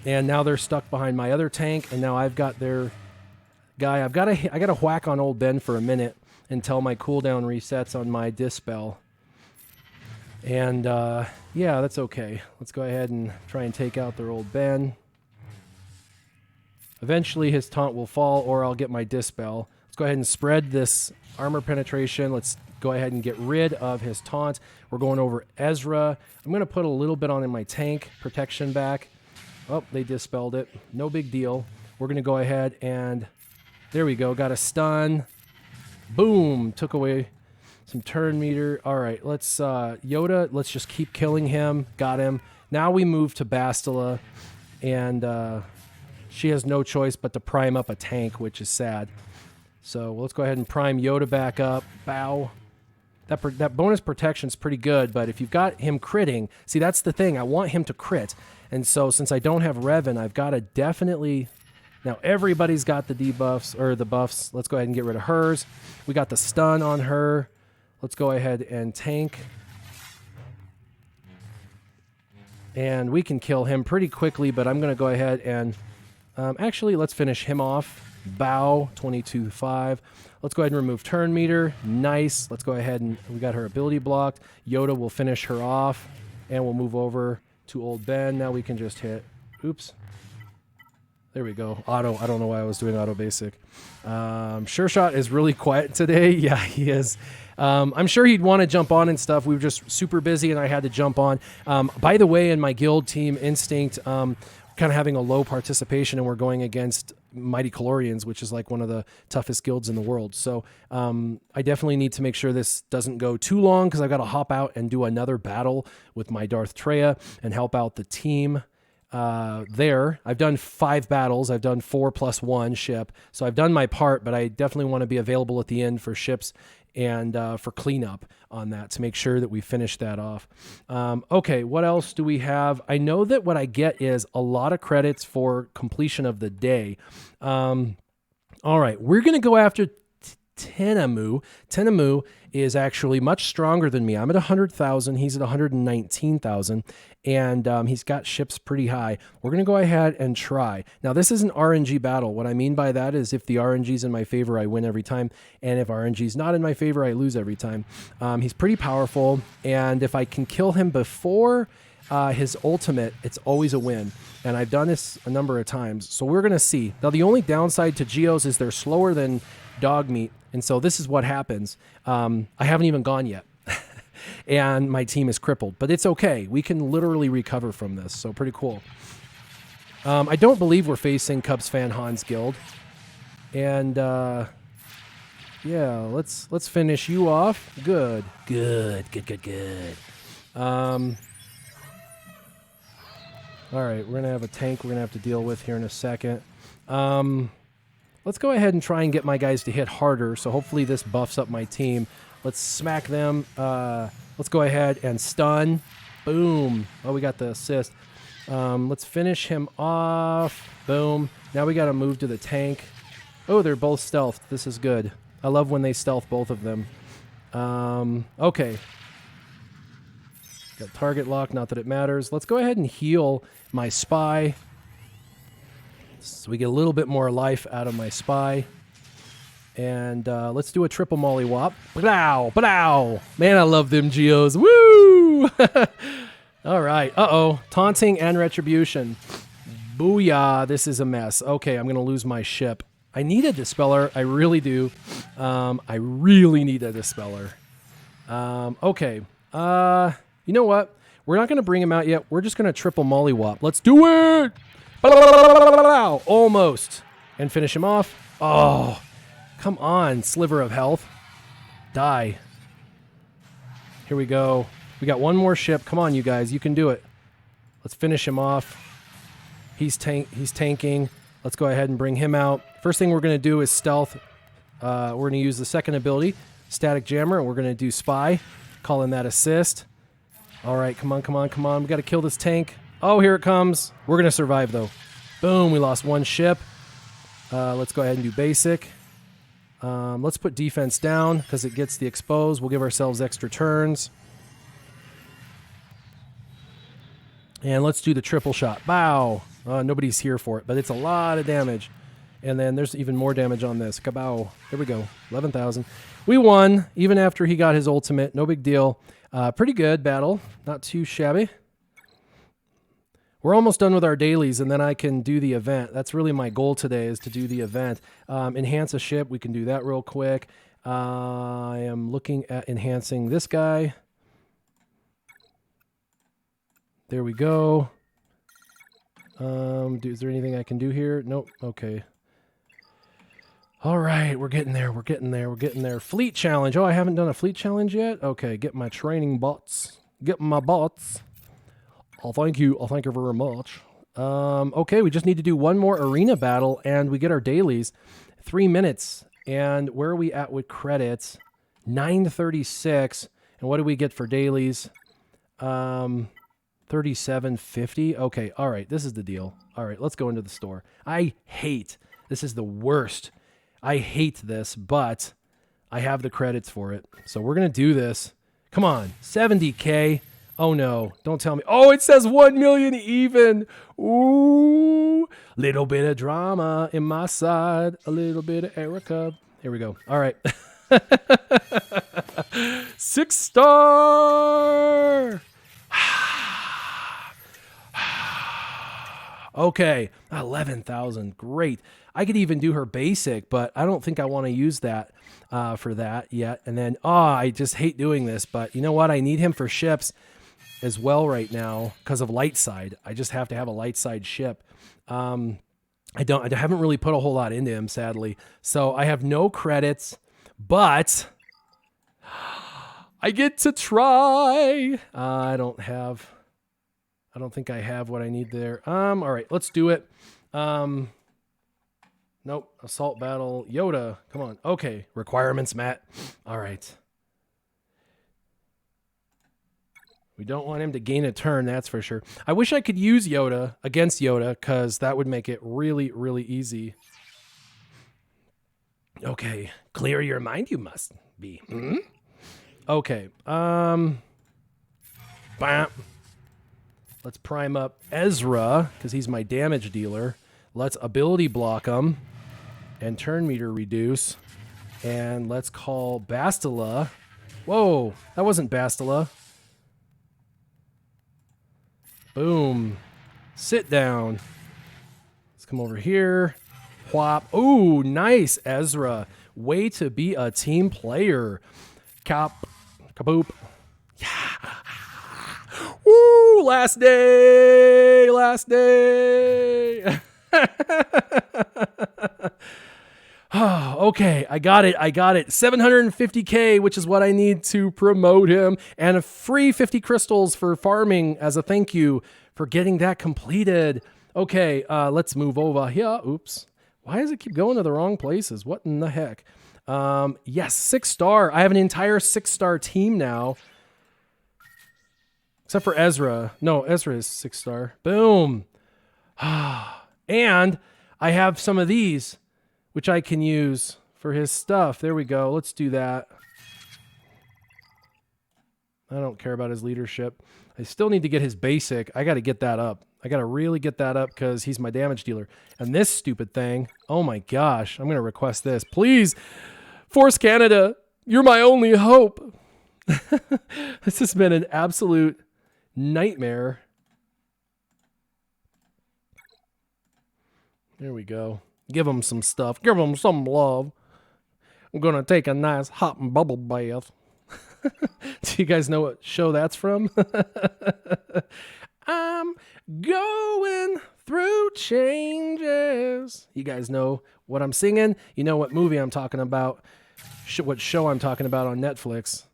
And now they're stuck behind my other tank. And now I've got their guy. I got to whack on old Ben for a minute until my cooldown resets on my Dispel. And yeah, that's okay. Let's go ahead and try and take out their old Ben. Eventually his taunt will fall or I'll get my Dispel. Let's go ahead and spread this armor penetration. Let's go ahead and get rid of his taunt. We're going over Ezra. I'm going to put a little bit on in my tank. Protection back. Oh, they dispelled it. No big deal. We're going to go ahead and there we go. Got a stun. Boom. Took away some turn meter. All right, let's Yoda, let's just keep killing him. Got him. Now we move to Bastila, and she has no choice but to prime up a tank, which is sad. So let's go ahead and prime Yoda back up. Bow. That bonus protection's pretty good, but if you've got him critting, see, that's the thing. I want him to crit. And so since I don't have Revan, I've got to definitely... Now everybody's got the debuffs, or the buffs. Let's go ahead and get rid of hers. We got the stun on her. Let's go ahead and tank. And we can kill him pretty quickly, but I'm going to go ahead and... actually, let's finish him off. Bow, 22-5. Let's go ahead and remove turn meter. Nice. Let's go ahead and... We got her ability blocked. Yoda will finish her off. And we'll move over to old Ben. Now we can just hit... Oops. There we go. Auto. I don't know why I was doing auto basic. Sure Shot is really quiet today. Yeah, he is. I'm sure he'd want to jump on and stuff. We were just super busy and I had to jump on. By the way, in my guild team Instinct, kind of having a low participation, and we're going against Mighty Calorians, which is like one of the toughest guilds in the world. So I definitely need to make sure this doesn't go too long, because I've got to hop out and do another battle with my Darth Treya and help out the team there. I've done 5 battles. I've done 4+1 ship. So I've done my part, but I definitely want to be available at the end for ships and for cleanup on that to make sure that we finish that off. Okay, what else do we have? I know that what I get is a lot of credits for completion of the day. All right, we're going to go after Tenamu. Tenamu is actually much stronger than me. I'm at 100,000. He's at 119,000. And he's got ships pretty high. We're going to go ahead and try. Now, this is an RNG battle. What I mean by that is if the RNG's in my favor, I win every time. And if RNG's not in my favor, I lose every time. He's pretty powerful. And if I can kill him before his ultimate, it's always a win. And I've done this a number of times. So we're going to see. Now, the only downside to Geos is they're slower than dog meat. And so this is what happens. I haven't even gone yet. And my team is crippled, but it's okay. We can literally recover from this, so pretty cool. I don't believe we're facing Cubs fan Han's guild. And yeah, let's finish you off. Good. All right, we're going to have a tank we're going to have to deal with here in a second. Let's go ahead and try and get my guys to hit harder, so hopefully this buffs up my team. Let's smack them. Let's go ahead and stun. Boom. Oh, we got the assist. Let's finish him off. Boom. Now we got to move to the tank. Oh, they're both stealthed. This is good. I love when they stealth both of them. Okay. Got target lock, not that it matters. Let's go ahead and heal my spy, so we get a little bit more life out of my spy. And let's do a triple mollywop. Blow, blow. Man, I love them Geos. Woo! All right. Uh-oh. Taunting and retribution. Booyah. This is a mess. Okay, I'm going to lose my ship. I need a dispeller. I really do. I really need a dispeller. Okay. You know what? We're not going to bring him out yet. We're just going to triple mollywop. Let's do it! Almost. And finish him off. Oh, come on, sliver of health. Die. Here we go. We got one more ship. Come on, you guys. You can do it. Let's finish him off. He's tanking. Let's go ahead and bring him out. First thing we're going to do is stealth. We're going to use the second ability, Static Jammer, and we're going to do Spy. Calling that assist. All right, come on, come on, come on. We got to kill this tank. Oh, here it comes. We're going to survive, though. Boom, we lost one ship. Let's go ahead and do basic. Let's put defense down because it gets the expose. We'll give ourselves extra turns. And let's do the triple shot. Bow. Nobody's here for it, but it's a lot of damage. And then there's even more damage on this. Kabow. There we go. 11,000. We won, even after he got his ultimate. No big deal. Pretty good battle. Not too shabby. We're almost done with our dailies, and then I can do the event. That's really my goal today, is to do the event. Enhance a ship. We can do that real quick. I am looking at enhancing this guy. There we go. Is there anything I can do here? Nope. Okay. All right, we're getting there. We're getting there. We're getting there. Fleet challenge. Oh, I haven't done a fleet challenge yet? Okay, get my training bots. Get my bots. Oh, thank you. Oh, thank you very much. Okay, we just need to do one more arena battle, and we get our dailies. 3 minutes. And where are we at with credits? 936. And what do we get for dailies? 37.50. Okay, all right. This is the deal. All right, let's go into the store. This is the worst. I hate this, but I have the credits for it. So we're going to do this. Come on, 70K. Oh, no. Don't tell me. Oh, it says 1 million even. Ooh. Little bit of drama in my side. A little bit of Erica. Here we go. All right. 6-star. Okay. 11,000. Great. I could even do her basic, but I don't think I want to use that for that yet. And then, I just hate doing this. But you know what? I need him for ships. as well right now because of light side. I just have to have a light side ship. I haven't really put a whole lot into him, sadly. So I have no credits, but I get to try. I don't think I have what I need there. All right, let's do it. Nope. Assault battle. Yoda. Come on. Okay. Requirements, Matt. All right. We don't want him to gain a turn, that's for sure. I wish I could use Yoda against Yoda, because that would make it really, really easy. Okay. Clear your mind, you must be. Hmm? Okay. Bam. Let's prime up Ezra, because he's my damage dealer. Let's ability block him. And turn meter reduce. And let's call Bastila. Whoa, that wasn't Bastila. Boom. Sit down. Let's come over here. Whop. Ooh, nice, Ezra. Way to be a team player. Kaboop. Yeah. Woo, last day. Last day. Okay, I got it. 750K, which is what I need to promote him, and a free 50 crystals for farming as a thank you for getting that completed. Okay, let's move over here. Oops. Why does it keep going to the wrong places? What in the heck? Yes, 6-star. I have an entire 6-star team now. Except for Ezra. No, Ezra is 6-star. Boom. And I have some of these, which I can use for his stuff. There we go. Let's do that. I don't care about his leadership. I still need to get his basic. I got to get that up. I got to really get that up because he's my damage dealer. And this stupid thing, oh my gosh, I'm going to request this. Please, Force Canada, you're my only hope. This has been an absolute nightmare. There we go. Give him some stuff. Give him some love. I'm going to take a nice hot bubble bath. Do you guys know what show that's from? I'm going through changes. You guys know what I'm singing. You know what movie I'm talking about. What show I'm talking about on Netflix.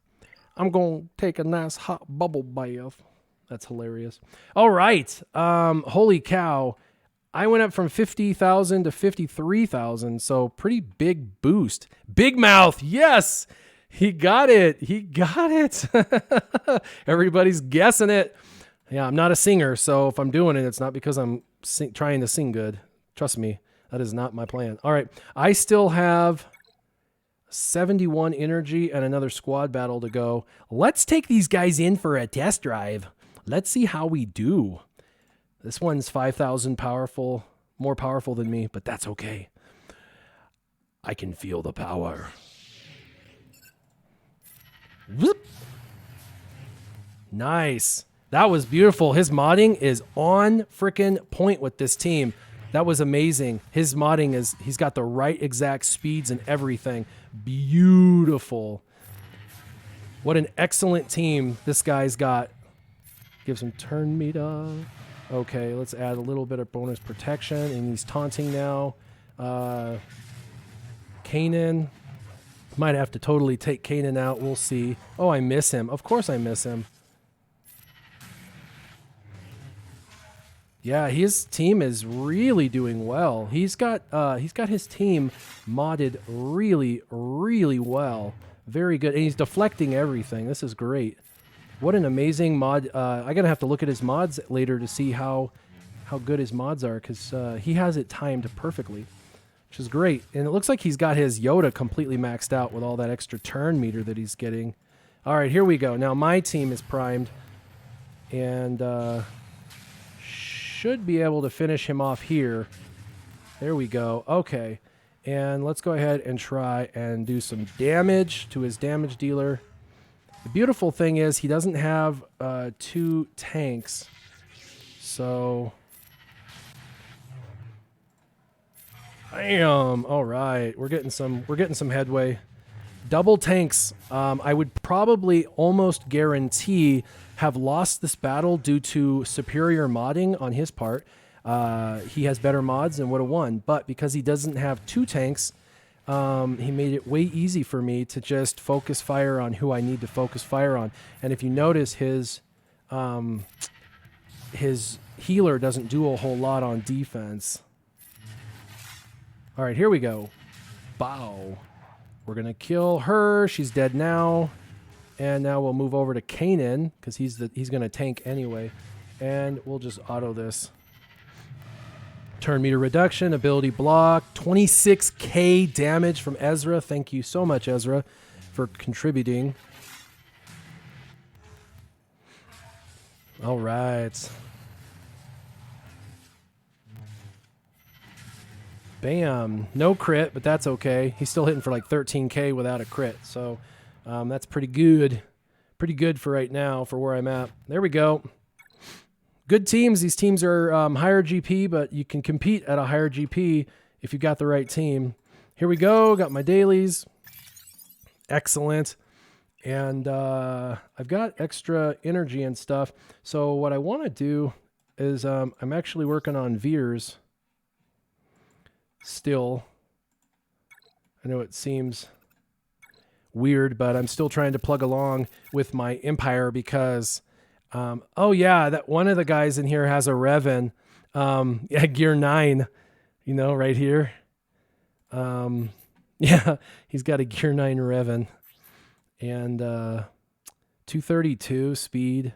I'm going to take a nice hot bubble bath. That's hilarious. All right. Holy cow. I went up from 50,000 to 53,000, so pretty big boost. Big Mouth, yes! He got it. He got it. Everybody's guessing it. Yeah, I'm not a singer, so if I'm doing it, it's not because I'm trying to sing good. Trust me, that is not my plan. All right, I still have 71 energy and another squad battle to go. Let's take these guys in for a test drive. Let's see how we do. This one's 5,000 powerful, more powerful than me, but that's okay. I can feel the power. Whoop. Nice. That was beautiful. His modding is on freaking point with this team. That was amazing. His modding is, he's got the right exact speeds and everything. Beautiful. What an excellent team this guy's got. Give some turn meter. Okay, let's add a little bit of bonus protection, and he's taunting now. Kanan. Might have to totally take Kanan out. We'll see. Oh, I miss him. Of course I miss him. Yeah, his team is really doing well. He's got his team modded really, really well. Very good. And he's deflecting everything. This is great. What an amazing mod. I'm going to have to look at his mods later to see how good his mods are, because he has it timed perfectly, which is great. And it looks like he's got his Yoda completely maxed out with all that extra turn meter that he's getting. All right, here we go. Now my team is primed and should be able to finish him off here. There we go. Okay. And let's go ahead and try and do some damage to his damage dealer. The beautiful thing is he doesn't have 2 tanks, so bam! All right, we're getting some headway. double tanks. I would probably almost guarantee have lost this battle due to superior modding on his part. He has better mods and would have won, but because he doesn't have 2 tanks, he made it way easy for me to just focus fire on who I need to focus fire on. And if you notice, his healer doesn't do a whole lot on defense. All right, here we go. Bow. We're going to kill her. She's dead now. And now we'll move over to Kanan because he's going to tank anyway. And we'll just auto this. Turn meter reduction, ability block, 26k damage from Ezra. Thank you so much, Ezra, for contributing. All right. Bam. No crit, but that's okay. He's still hitting for like 13k without a crit. So that's pretty good. Pretty good for right now for where I'm at. There we go. Good teams. These teams are higher GP, but you can compete at a higher GP if you got the right team. Here we go. Got my dailies. Excellent. And I've got extra energy and stuff. So what I want to do is I'm actually working on Veers still. I know it seems weird, but I'm still trying to plug along with my Empire because... oh yeah, that one of the guys in here has a Revan. Yeah, gear 9, you know, right here. Yeah, he's got a gear 9 Revan. And 232 speed.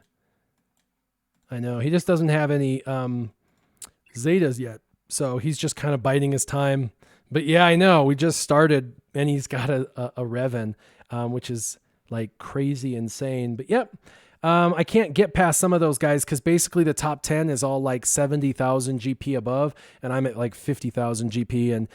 I know, he just doesn't have any Zetas yet. So he's just kind of biding his time. But yeah, I know, we just started and he's got a Revan, which is like crazy insane. But yep. I can't get past some of those guys because basically the top 10 is all like 70,000 GP above, and I'm at like 50,000 GP, and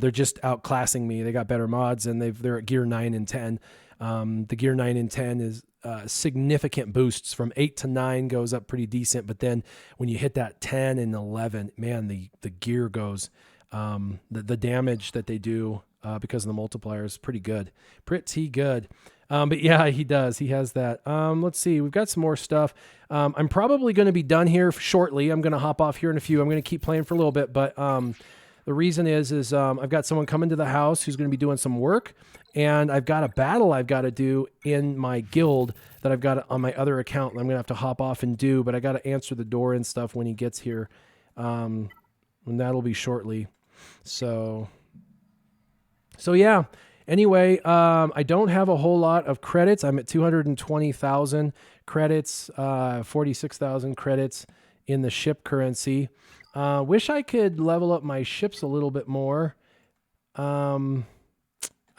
they're just outclassing me. They got better mods, and they're at gear 9 and 10. The gear 9 and 10 is significant boosts. From 8 to 9 goes up pretty decent, but then when you hit that 10 and 11, man, the gear goes. The damage that they do because of the multiplier is pretty good. Pretty good. But yeah, he does. He has that. Let's see. We've got some more stuff. I'm probably going to be done here shortly. I'm going to hop off here in a few. I'm going to keep playing for a little bit. But the reason is I've got someone coming to the house who's going to be doing some work. And I've got a battle I've got to do in my guild that I've got on my other account. I'm going to have to hop off and do. But I got to answer the door and stuff when he gets here. And that'll be shortly. So yeah. Anyway, I don't have a whole lot of credits. I'm at 220,000 credits, 46,000 credits in the ship currency. Wish I could level up my ships a little bit more. I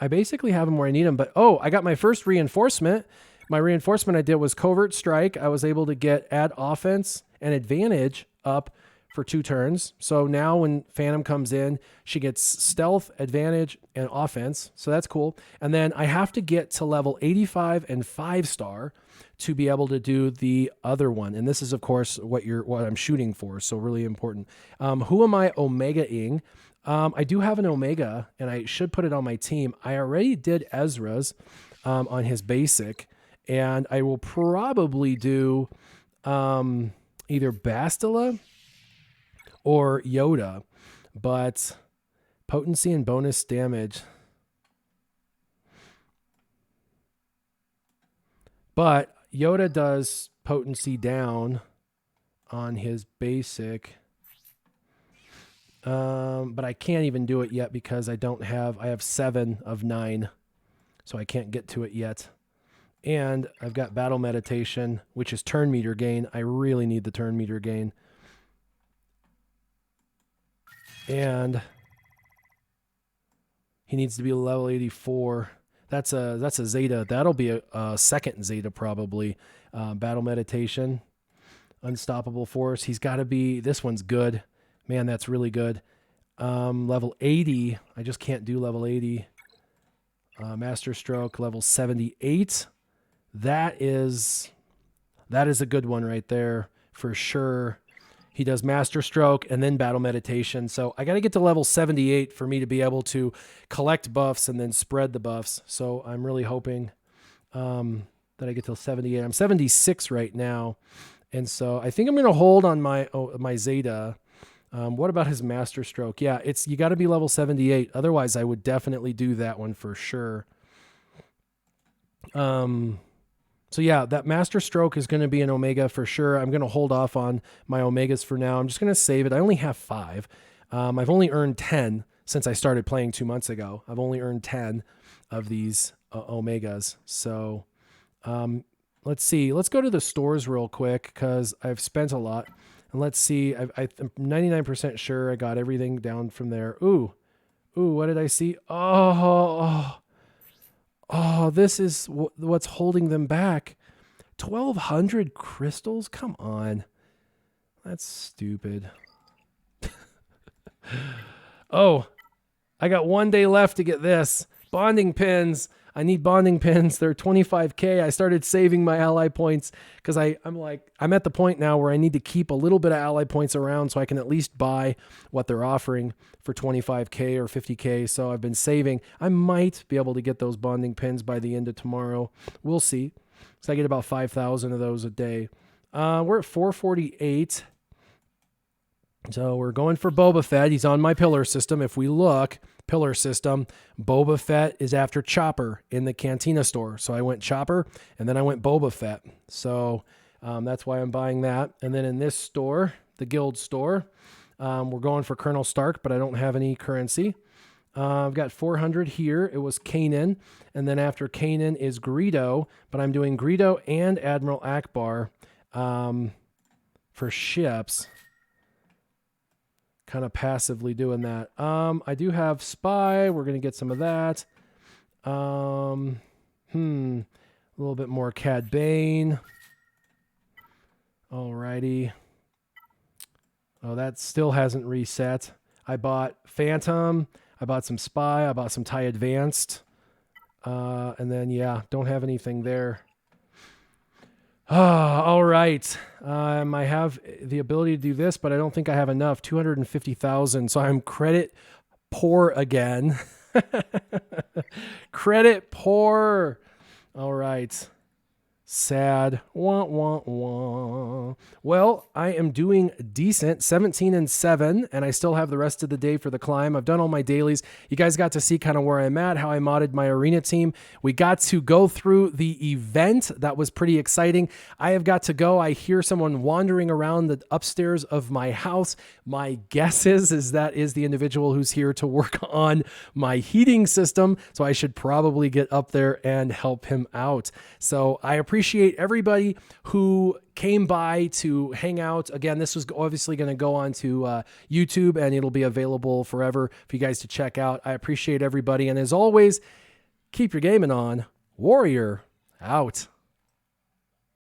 basically have them where I need them, but oh, I got my first reinforcement. My reinforcement I did was Covert Strike. I was able to get add offense and advantage up for 2 turns. So now when Phantom comes in, she gets stealth, advantage, and offense. So that's cool. And then I have to get to level 85 and 5-star to be able to do the other one. And this is, of course, what I'm shooting for. So really important. Who am I Omega-ing? I do have an Omega, and I should put it on my team. I already did Ezra's on his basic, and I will probably do either Bastila or Yoda, but potency and bonus damage. But Yoda does potency down on his basic. But I can't even do it yet because I have 7 of 9, so I can't get to it yet. And I've got battle meditation, which is turn meter gain. I really need the turn meter gain. And he needs to be level 84. That's a Zeta. That'll be a second Zeta probably. Battle meditation, unstoppable force. He's got to be. This one's good. Man, that's really good. Level 80. I just can't do level 80. Master stroke level 78. That is a good one right there for sure. He does Master Stroke and then Battle Meditation. So I got to get to level 78 for me to be able to collect buffs and then spread the buffs. So I'm really hoping that I get to 78. I'm 76 right now. And so I think I'm going to hold on my Zeta. What about his Master Stroke? Yeah, you got to be level 78. Otherwise, I would definitely do that one for sure. So yeah, that Master Stroke is going to be an Omega for sure. I'm going to hold off on my Omegas for now. I'm just going to save it. I only have 5. I've only earned 10 since I started playing 2 months ago. I've only earned 10 of these Omegas. So let's see. Let's go to the stores real quick because I've spent a lot. And let's see. I'm 99% sure I got everything down from there. Ooh, what did I see? Oh, this is what's holding them back. 1,200 crystals? Come on. That's stupid. Oh, I got 1 day left to get this. Bonding pins. I need bonding pins. They're 25K. I started saving my ally points because I'm at the point now where I need to keep a little bit of ally points around so I can at least buy what they're offering for 25K or 50K. So I've been saving. I might be able to get those bonding pins by the end of tomorrow. We'll see. So I get about 5,000 of those a day. We're at 448. So we're going for Boba Fett. He's on my pillar system. If we look, pillar system, Boba Fett is after Chopper in the Cantina store. So I went Chopper and then I went Boba Fett. So that's why I'm buying that. And then in this store, the guild store, we're going for Colonel Stark, but I don't have any currency. I've got 400 here. It was Kanan. And then after Kanan is Greedo, but I'm doing Greedo and Admiral Akbar for ships. Kind of passively doing that. I do have Spy. We're going to get some of that. A little bit more Cad Bane. Alrighty. Oh, that still hasn't reset. I bought Phantom. I bought some Spy. I bought some TIE Advanced. And then, yeah, don't have anything there. All right. I have the ability to do this, but I don't think I have enough. 250,000. So I'm credit poor again. Credit poor. All right. Sad. Wah, wah, wah. Well, I am doing decent, 17-7, and I still have the rest of the day for the climb. I've done all my dailies. You guys got to see kind of where I'm at, how I modded my arena team. We got to go through the event. That was pretty exciting. I have got to go. I hear someone wandering around the upstairs of my house. My guess is that is the individual who's here to work on my heating system, so I should probably get up there and help him out. So I appreciate everybody who came by to hang out. Again, this was obviously going to go on to YouTube, and it'll be available forever for you guys to check out. I appreciate everybody. And as always, keep your gaming on. Warrior out.